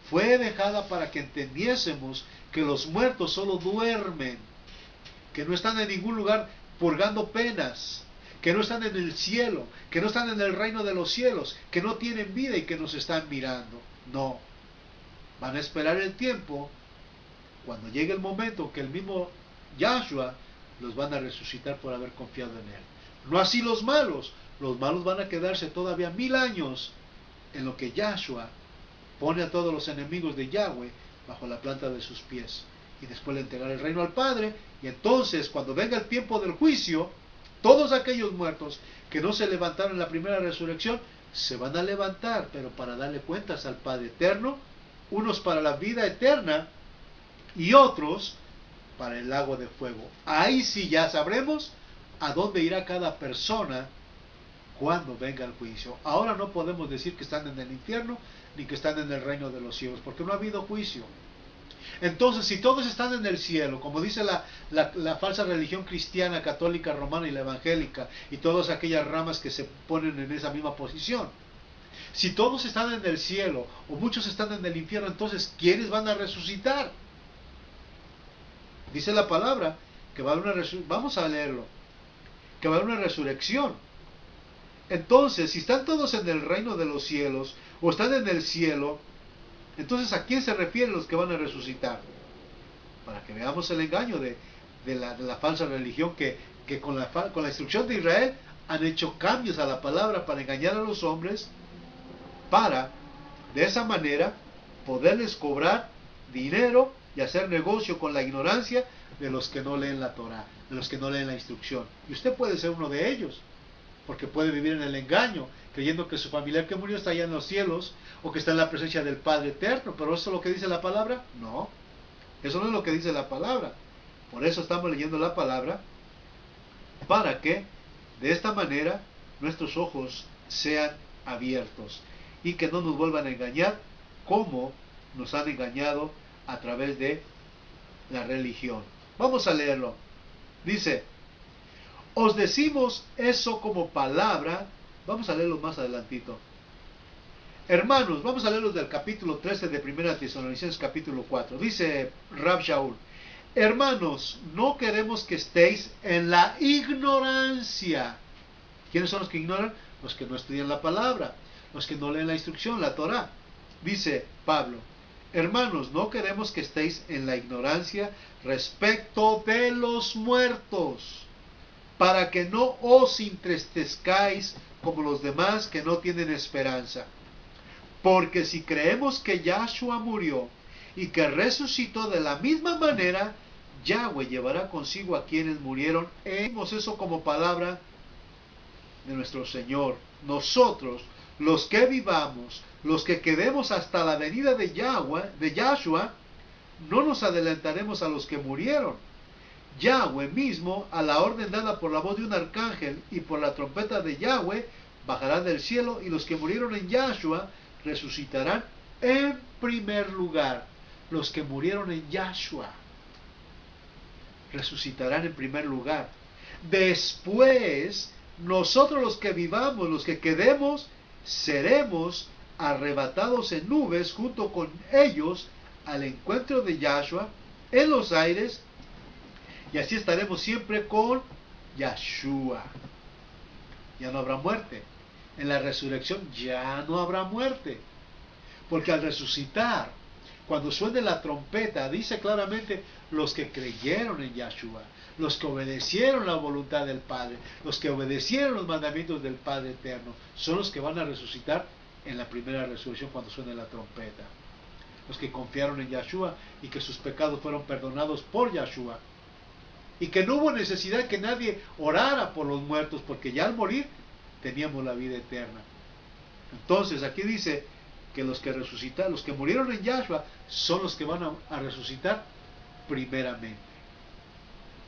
Speaker 1: fue dejada para que entendiésemos que los muertos solo duermen, que no están en ningún lugar purgando penas, que no están en el cielo, que no están en el reino de los cielos, que no tienen vida y que nos están mirando. No, van a esperar el tiempo cuando llegue el momento que el mismo Yahshua los van a resucitar por haber confiado en Él. No así los malos van a quedarse todavía 1000 años en lo que Yahshua pone a todos los enemigos de Yahweh bajo la planta de sus pies, y después le entregará el reino al Padre. Y entonces, cuando venga el tiempo del juicio, todos aquellos muertos que no se levantaron en la primera resurrección se van a levantar, pero para darle cuentas al Padre eterno, unos para la vida eterna y otros para el lago de fuego. Ahí sí ya sabremos a dónde irá cada persona cuando venga el juicio. Ahora no podemos decir que están en el infierno ni que están en el reino de los cielos, porque no ha habido juicio. Entonces, si todos están en el cielo, como dice la falsa religión cristiana, católica, romana y la evangélica, y todas aquellas ramas que se ponen en esa misma posición, si todos están en el cielo o muchos están en el infierno, entonces ¿quiénes van a resucitar? Dice la palabra que va a haber una resurrección. Vamos a leerlo, que va a haber una resurrección. Entonces, si están todos en el reino de los cielos o están en el cielo, entonces ¿a quién se refieren los que van a resucitar? Para que veamos el engaño de la falsa religión que con la instrucción de Israel han hecho cambios a la palabra para engañar a los hombres, para de esa manera poderles cobrar dinero y hacer negocio con la ignorancia de los que no leen la Torah, de los que no leen la instrucción. Y usted puede ser uno de ellos, porque puede vivir en el engaño, creyendo que su familiar que murió está allá en los cielos, o que está en la presencia del Padre eterno. ¿Pero eso es lo que dice la palabra? No, eso no es lo que dice la palabra. Por eso estamos leyendo la palabra, para que de esta manera nuestros ojos sean abiertos y que no nos vuelvan a engañar como nos han engañado a través de la religión. Vamos a leerlo. Dice: os decimos eso como palabra. Vamos a leerlo más adelantito. Hermanos, vamos a leerlo del capítulo 13 de 1 Tesalonicenses capítulo 4. Dice Rab Shaul: hermanos, no queremos que estéis en la ignorancia. ¿Quiénes son los que ignoran? Los que no estudian la palabra, los que no leen la instrucción, la Torah. Dice Pablo: hermanos, no queremos que estéis en la ignorancia respecto de los muertos, para que no os entristezcáis como los demás que no tienen esperanza. Porque si creemos que Yahshua murió y que resucitó de la misma manera, Yahweh llevará consigo a quienes murieron. Hemos eso como palabra de nuestro Señor. Nosotros, los que vivamos, los que quedemos hasta la venida de Yahshua, no nos adelantaremos a los que murieron. Yahweh mismo, a la orden dada por la voz de un arcángel y por la trompeta de Yahweh, bajarán del cielo, y los que murieron en Yahshua resucitarán en primer lugar. Los que murieron en Yahshua resucitarán en primer lugar. Después, nosotros los que vivamos, los que quedemos, seremos arrebatados en nubes junto con ellos al encuentro de Yahshua en los aires, y así estaremos siempre con Yahshua. Ya no habrá muerte. En la resurrección ya no habrá muerte, porque al resucitar, cuando suene la trompeta, dice claramente: los que creyeron en Yahshua, los que obedecieron la voluntad del Padre, los que obedecieron los mandamientos del Padre eterno, son los que van a resucitar en la primera resurrección cuando suene la trompeta. Los que confiaron en Yahshua y que sus pecados fueron perdonados por Yahshua, y que no hubo necesidad que nadie orara por los muertos, porque ya al morir teníamos la vida eterna. Entonces aquí dice que los que resucitaron, los que murieron en Yahshua, son los que van a resucitar primeramente.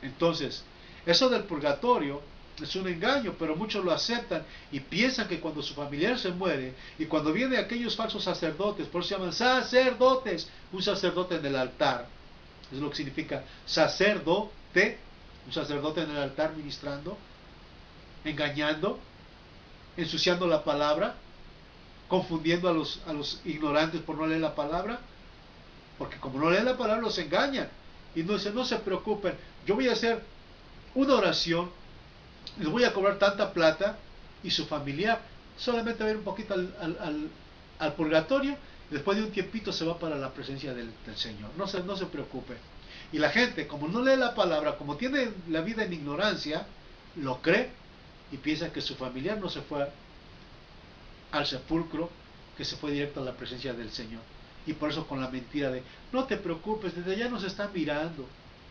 Speaker 1: Entonces, eso del purgatorio es un engaño, pero muchos lo aceptan y piensan que cuando su familiar se muere, y cuando vienen aquellos falsos sacerdotes, por eso se llaman sacerdotes, un sacerdote en el altar, es lo que significa sacerdote, un sacerdote en el altar ministrando, engañando, ensuciando la palabra, confundiendo a los ignorantes por no leer la palabra, porque como no leen la palabra los engañan. Y no se preocupen, yo voy a hacer una oración, les voy a cobrar tanta plata, y su familiar solamente va a ir un poquito al purgatorio, y después de un tiempito se va para la presencia del Señor. No se preocupe. Y la gente, como no lee la palabra, como tiene la vida en ignorancia, lo cree y piensa que su familiar no se fue al sepulcro, que se fue directo a la presencia del Señor. Y por eso con la mentira de: no te preocupes, desde allá nos está mirando,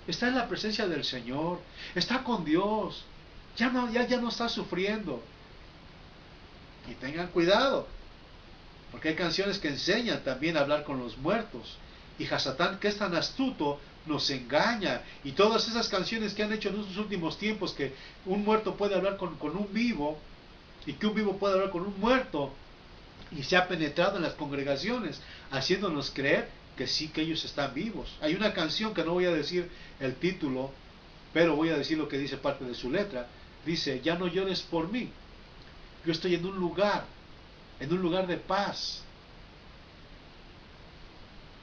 Speaker 1: está en la presencia del Señor, está con Dios, ya no está sufriendo. Y tengan cuidado, porque hay canciones que enseñan también a hablar con los muertos, y Hasatán, que es tan astuto, nos engaña. Y todas esas canciones que han hecho en estos últimos tiempos, que un muerto puede hablar con un vivo, y que un vivo puede hablar con un muerto, y se ha penetrado en las congregaciones, haciéndonos creer que sí, que ellos están vivos. Hay una canción que no voy a decir el título, pero voy a decir lo que dice parte de su letra. Dice: ya no llores por mí, yo estoy en un lugar de paz.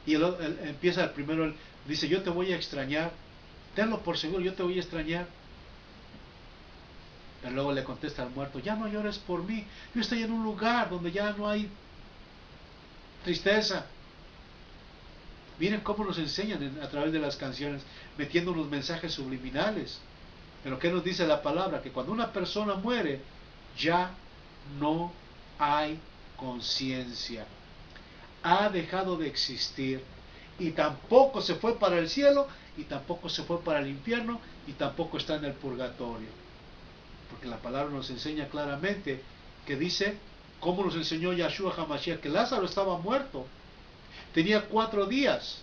Speaker 1: Y empieza el primero, dice: yo te voy a extrañar, tenlo por seguro, yo te voy a extrañar. Pero luego le contesta al muerto: ya no llores por mí, yo estoy en un lugar donde ya no hay tristeza. Miren cómo nos enseñan a través de las canciones, metiendo unos mensajes subliminales. Pero ¿qué nos dice la palabra? Que cuando una persona muere, ya no hay conciencia, ha dejado de existir, y tampoco se fue para el cielo, y tampoco se fue para el infierno, y tampoco está en el purgatorio. Porque la palabra nos enseña claramente, que dice, como nos enseñó Yahshua HaMashiach, que Lázaro estaba muerto, tenía 4 días,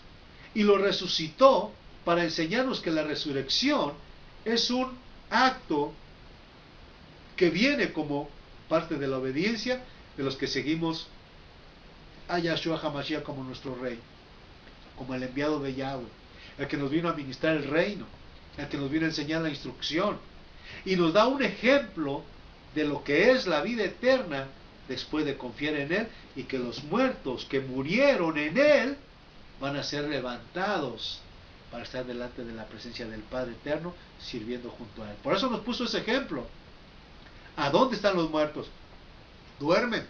Speaker 1: y lo resucitó para enseñarnos que la resurrección es un acto que viene como parte de la obediencia de los que seguimos a Yahshua HaMashiach como nuestro rey, como el enviado de Yahweh, el que nos vino a ministrar el reino, el que nos vino a enseñar la instrucción, y nos da un ejemplo de lo que es la vida eterna después de confiar en Él, y que los muertos que murieron en Él van a ser levantados para estar delante de la presencia del Padre eterno, sirviendo junto a Él. Por eso nos puso ese ejemplo. ¿A dónde están los muertos? Duermen,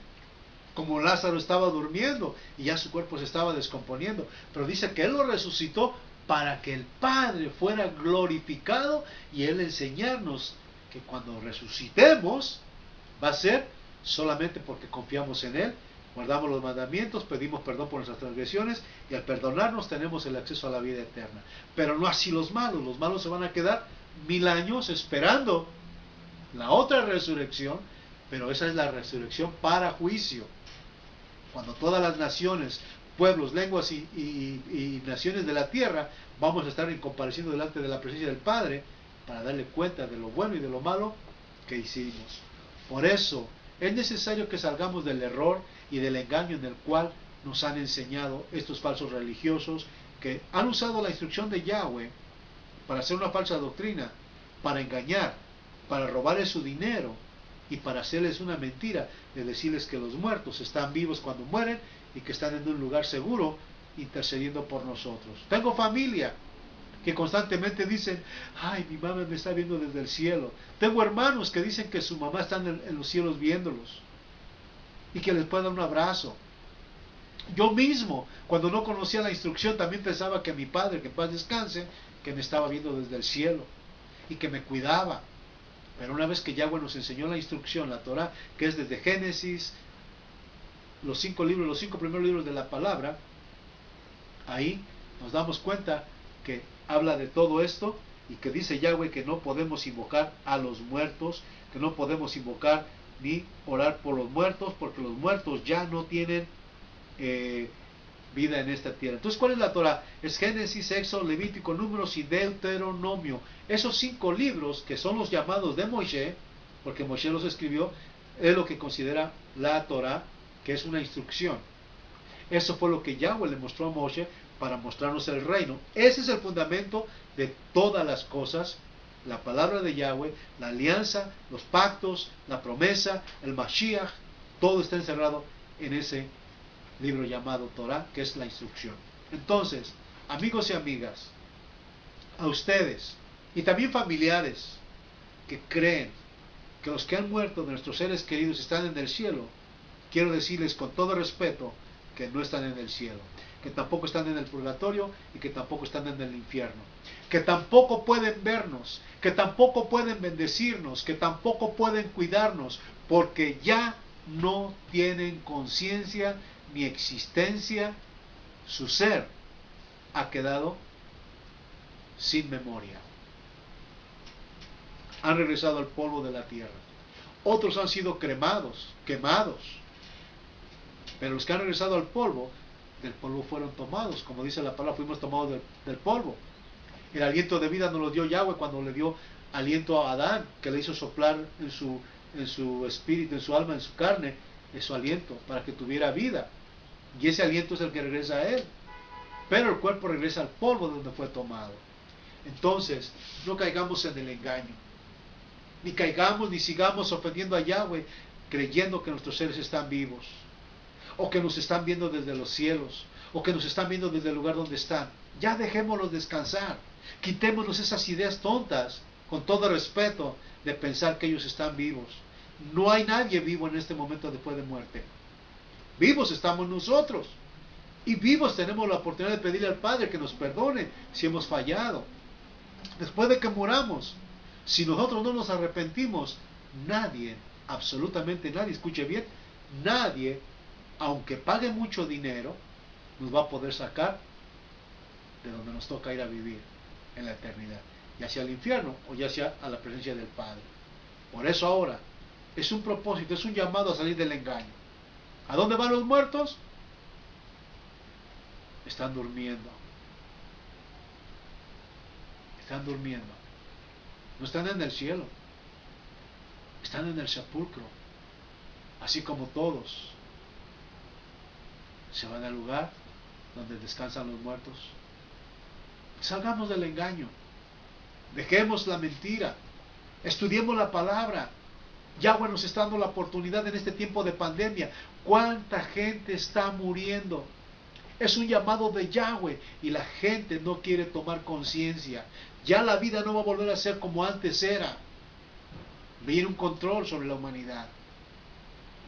Speaker 1: como Lázaro estaba durmiendo y ya su cuerpo se estaba descomponiendo, pero dice que Él lo resucitó para que el Padre fuera glorificado, y Él enseñarnos que cuando resucitemos va a ser solamente porque confiamos en Él, guardamos los mandamientos, pedimos perdón por nuestras transgresiones, y al perdonarnos tenemos el acceso a la vida eterna. Pero no así los malos se van a quedar 1000 años esperando la otra resurrección, pero esa es la resurrección para juicio, cuando todas las naciones, pueblos, lenguas y naciones de la tierra vamos a estar compareciendo delante de la presencia del Padre para darle cuenta de lo bueno y de lo malo que hicimos. Por eso Es necesario que salgamos del error y del engaño en el cual nos han enseñado estos falsos religiosos que han usado la instrucción de Yahweh para hacer una falsa doctrina, para engañar, para robarles su dinero y para hacerles una mentira de decirles que los muertos están vivos cuando mueren y que están en un lugar seguro intercediendo por nosotros. Tengo familia que constantemente dicen, ay, mi mamá me está viendo desde el cielo. Tengo hermanos que dicen que su mamá está en los cielos viéndolos y que les puede dar un abrazo. Yo mismo, cuando no conocía la instrucción, también pensaba que mi padre, que en paz descanse, que me estaba viendo desde el cielo y que me cuidaba. Pero una vez que Yahweh nos enseñó la instrucción, la Torah, que es desde Génesis, los 5 primeros libros de la palabra, ahí nos damos cuenta que habla de todo esto y que dice Yahweh que no podemos invocar a los muertos, que no podemos invocar ni orar por los muertos, porque los muertos ya no tienen vida en esta tierra. Entonces, ¿cuál es la Torah? Es Génesis, Éxodo, Levítico, Números y Deuteronomio. Esos 5 libros que son los llamados de Moshe, porque Moshe los escribió, es lo que considera la Torah, que es una instrucción. Eso fue lo que Yahweh le mostró a Moshe para mostrarnos el reino. Ese es el fundamento de todas las cosas. La palabra de Yahweh, la alianza, los pactos, la promesa, el Mashiach, todo está encerrado en ese libro llamado Torah, que es la instrucción. Entonces, amigos y amigas, a ustedes y también familiares que creen que los que han muerto de nuestros seres queridos están en el cielo, quiero decirles con todo respeto que no están en el cielo, que tampoco están en el purgatorio y que tampoco están en el infierno, que tampoco pueden vernos, que tampoco pueden bendecirnos, que tampoco pueden cuidarnos, porque ya no tienen conciencia ni existencia. Su ser ha quedado sin memoria. Han regresado al polvo de la tierra. Otros han sido quemados, pero los que han regresado al polvo, del polvo fueron tomados, como dice la palabra, fuimos tomados del polvo. El aliento de vida nos lo dio Yahweh cuando le dio aliento a Adán, que le hizo soplar en su espíritu, en su alma, en su carne, es su aliento, para que tuviera vida. Y ese aliento es el que regresa a él. Pero el cuerpo regresa al polvo de donde fue tomado. Entonces, no caigamos en el engaño. Ni caigamos ni sigamos ofendiendo a Yahweh, creyendo que nuestros seres están vivos, o que nos están viendo desde los cielos, o que nos están viendo desde el lugar donde están. Ya dejémoslos descansar. Quitémonos esas ideas tontas, con todo respeto, de pensar que ellos están vivos. No hay nadie vivo en este momento después de muerte. Vivos estamos nosotros. Y vivos tenemos la oportunidad de pedirle al Padre que nos perdone si hemos fallado. Después de que muramos, si nosotros no nos arrepentimos, nadie, absolutamente nadie, escuche bien, nadie, aunque pague mucho dinero, nos va a poder sacar de donde nos toca ir a vivir en la eternidad, ya sea al infierno o ya sea a la presencia del Padre. Por eso ahora es un propósito, es un llamado a salir del engaño. ¿A dónde van los muertos? Están durmiendo. Están durmiendo. No están en el cielo. Están en el sepulcro. Así como todos. Se van al lugar donde descansan los muertos. Salgamos del engaño. Dejemos la mentira. Estudiemos la palabra. Yahweh nos está dando la oportunidad en este tiempo de pandemia. ¿Cuánta gente está muriendo? Es un llamado de Yahweh y la gente no quiere tomar conciencia. Ya la vida no va a volver a ser como antes era. Viene un control sobre la humanidad.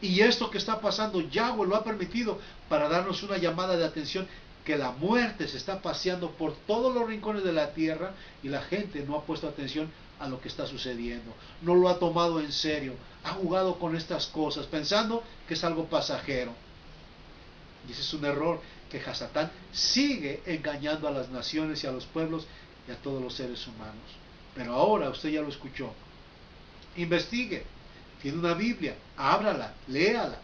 Speaker 1: Y esto que está pasando, Yahweh lo ha permitido para darnos una llamada de atención, que la muerte se está paseando por todos los rincones de la tierra y la gente no ha puesto atención a lo que está sucediendo. No lo ha tomado en serio. Ha jugado con estas cosas pensando que es algo pasajero. Y ese es un error, que Hasatán sigue engañando a las naciones y a los pueblos y a todos los seres humanos. Pero ahora usted ya lo escuchó. Investigue. Tiene una Biblia, ábrala, léala.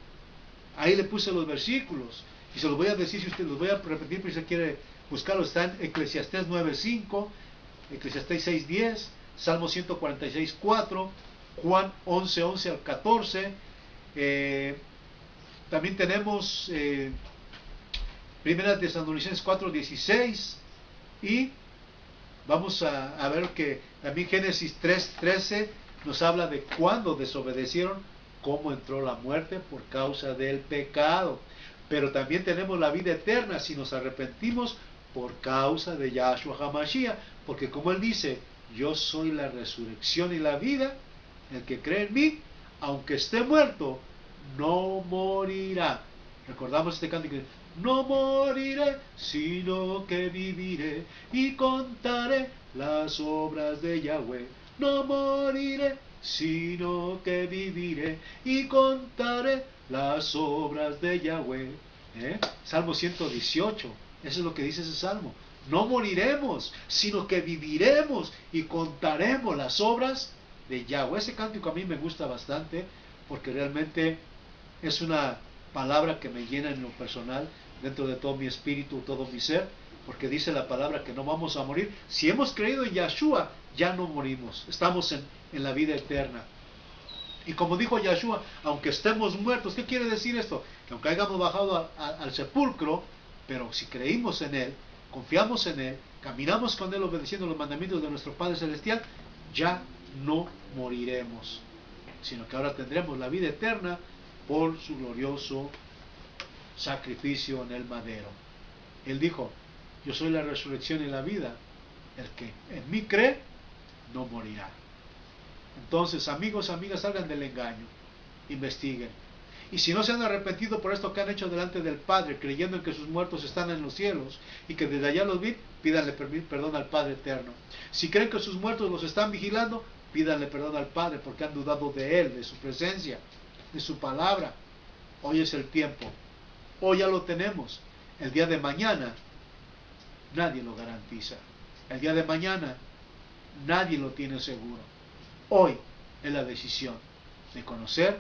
Speaker 1: Ahí le puse los versículos y se los voy a decir, si usted los voy a repetir, pero si usted quiere buscarlo, está en Eclesiastés 9:5, Eclesiastés 6:10, Salmo 146:4, Juan 11:11 al 14, También tenemos Primera de Tesalonicenses 4:16 y vamos a ver que también Génesis 3:13 nos habla de cuando desobedecieron, cómo entró la muerte por causa del pecado. Pero también tenemos la vida eterna si nos arrepentimos por causa de Yahshua HaMashiach, porque como él dice, yo soy la resurrección y la vida, el que cree en mí, aunque esté muerto, no morirá. Recordamos este cántico: no moriré, sino que viviré y contaré las obras de Yahweh. No moriré, sino que viviré y contaré las obras de Yahweh. Salmo 118, eso es lo que dice ese salmo. No moriremos, sino que viviremos y contaremos las obras de Yahweh. Ese cántico a mí me gusta bastante porque realmente es una palabra que me llena en lo personal, dentro de todo mi espíritu, todo mi ser, porque dice la palabra que no vamos a morir. Si hemos creído en Yahshua, ya no morimos, estamos en la vida eterna. Y como dijo Yahshua, aunque estemos muertos, ¿qué quiere decir esto? Que aunque hayamos bajado al sepulcro, pero si creímos en Él, confiamos en Él, caminamos con Él obedeciendo los mandamientos de nuestro Padre Celestial, ya no moriremos, sino que ahora tendremos la vida eterna por su glorioso sacrificio en el madero. Él dijo: yo soy la resurrección y la vida, el que en mí cree no morirá. Entonces, amigos, amigas, salgan del engaño, investiguen. Y si no se han arrepentido por esto que han hecho delante del Padre, creyendo en que sus muertos están en los cielos y que desde allá los vi, pídanle perdón al Padre eterno. Si creen que sus muertos los están vigilando, pídanle perdón al Padre porque han dudado de Él, de su presencia, de su palabra. Hoy es el tiempo. Hoy ya lo tenemos. El día de mañana nadie lo garantiza. El día de mañana nadie lo tiene seguro. Hoy es la decisión de conocer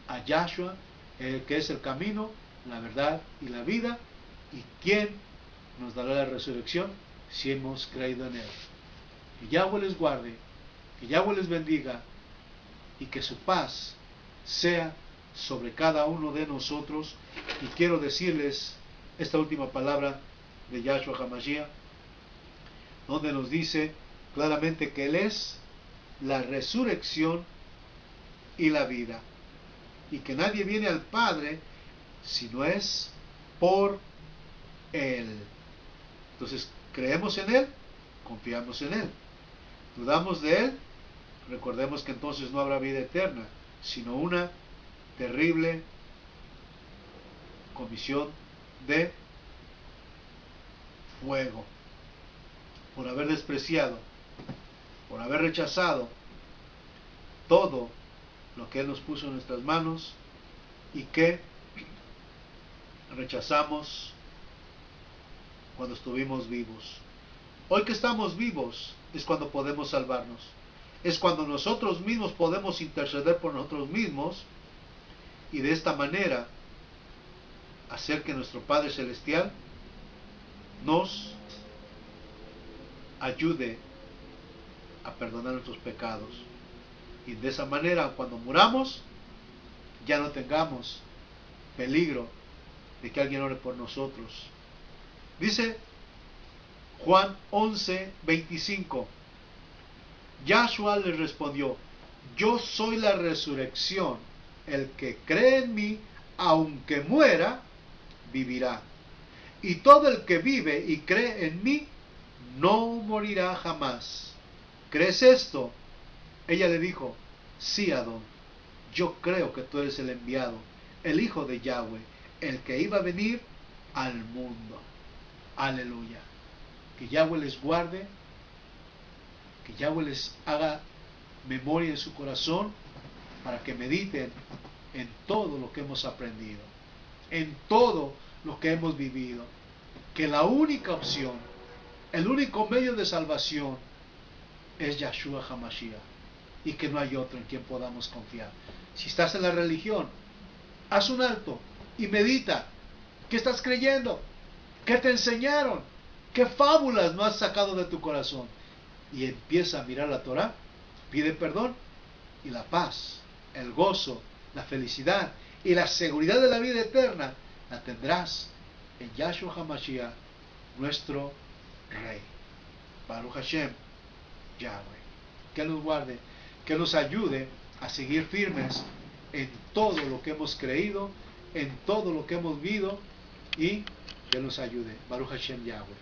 Speaker 1: a Yahshua, que es el camino, la verdad y la vida, y quien nos dará la resurrección si hemos creído en Él. Que Yahweh les guarde, que Yahweh les bendiga, y que su paz sea sobre cada uno de nosotros. Y quiero decirles esta última palabra de Yahshua HaMashiach, donde nos dice claramente que Él es la resurrección y la vida, y que nadie viene al Padre si no es por Él. Entonces, creemos en Él, confiamos en Él. Dudamos de Él, recordemos que entonces no habrá vida eterna, sino una terrible comisión de fuego, por haber despreciado, por haber rechazado todo lo que Él nos puso en nuestras manos y que rechazamos cuando estuvimos vivos. Hoy que estamos vivos es cuando podemos salvarnos. Es cuando nosotros mismos podemos interceder por nosotros mismos y de esta manera hacer que nuestro Padre Celestial nos ayude a perdonar nuestros pecados. Y de esa manera, cuando muramos, ya no tengamos peligro de que alguien ore por nosotros. Dice Juan 11:25. Yahshua les respondió: yo soy la resurrección. El que cree en mí, aunque muera, vivirá. Y todo el que vive y cree en mí, no morirá jamás. ¿Crees esto? Ella le dijo: sí, Adón, yo creo que tú eres el enviado, el Hijo de Yahweh, el que iba a venir al mundo. Aleluya. Que Yahweh les guarde, que Yahweh les haga memoria en su corazón para que mediten en todo lo que hemos aprendido, en todo lo que hemos vivido, que la única opción, el único medio de salvación es Yahshua HaMashiach, y que no hay otro en quien podamos confiar. Si estás en la religión, haz un alto y medita. ¿Qué estás creyendo? ¿Qué te enseñaron? ¿Qué fábulas no has sacado de tu corazón? Y empieza a mirar la Torah, pide perdón, y la paz, el gozo la felicidad y la seguridad de la vida eterna la tendrás en Yahshua HaMashiach, nuestro Rey. Baruch Hashem, Yahweh. Que nos guarde, que nos ayude a seguir firmes en todo lo que hemos creído, en todo lo que hemos vivido, y que nos ayude. Baruch Hashem, Yahweh.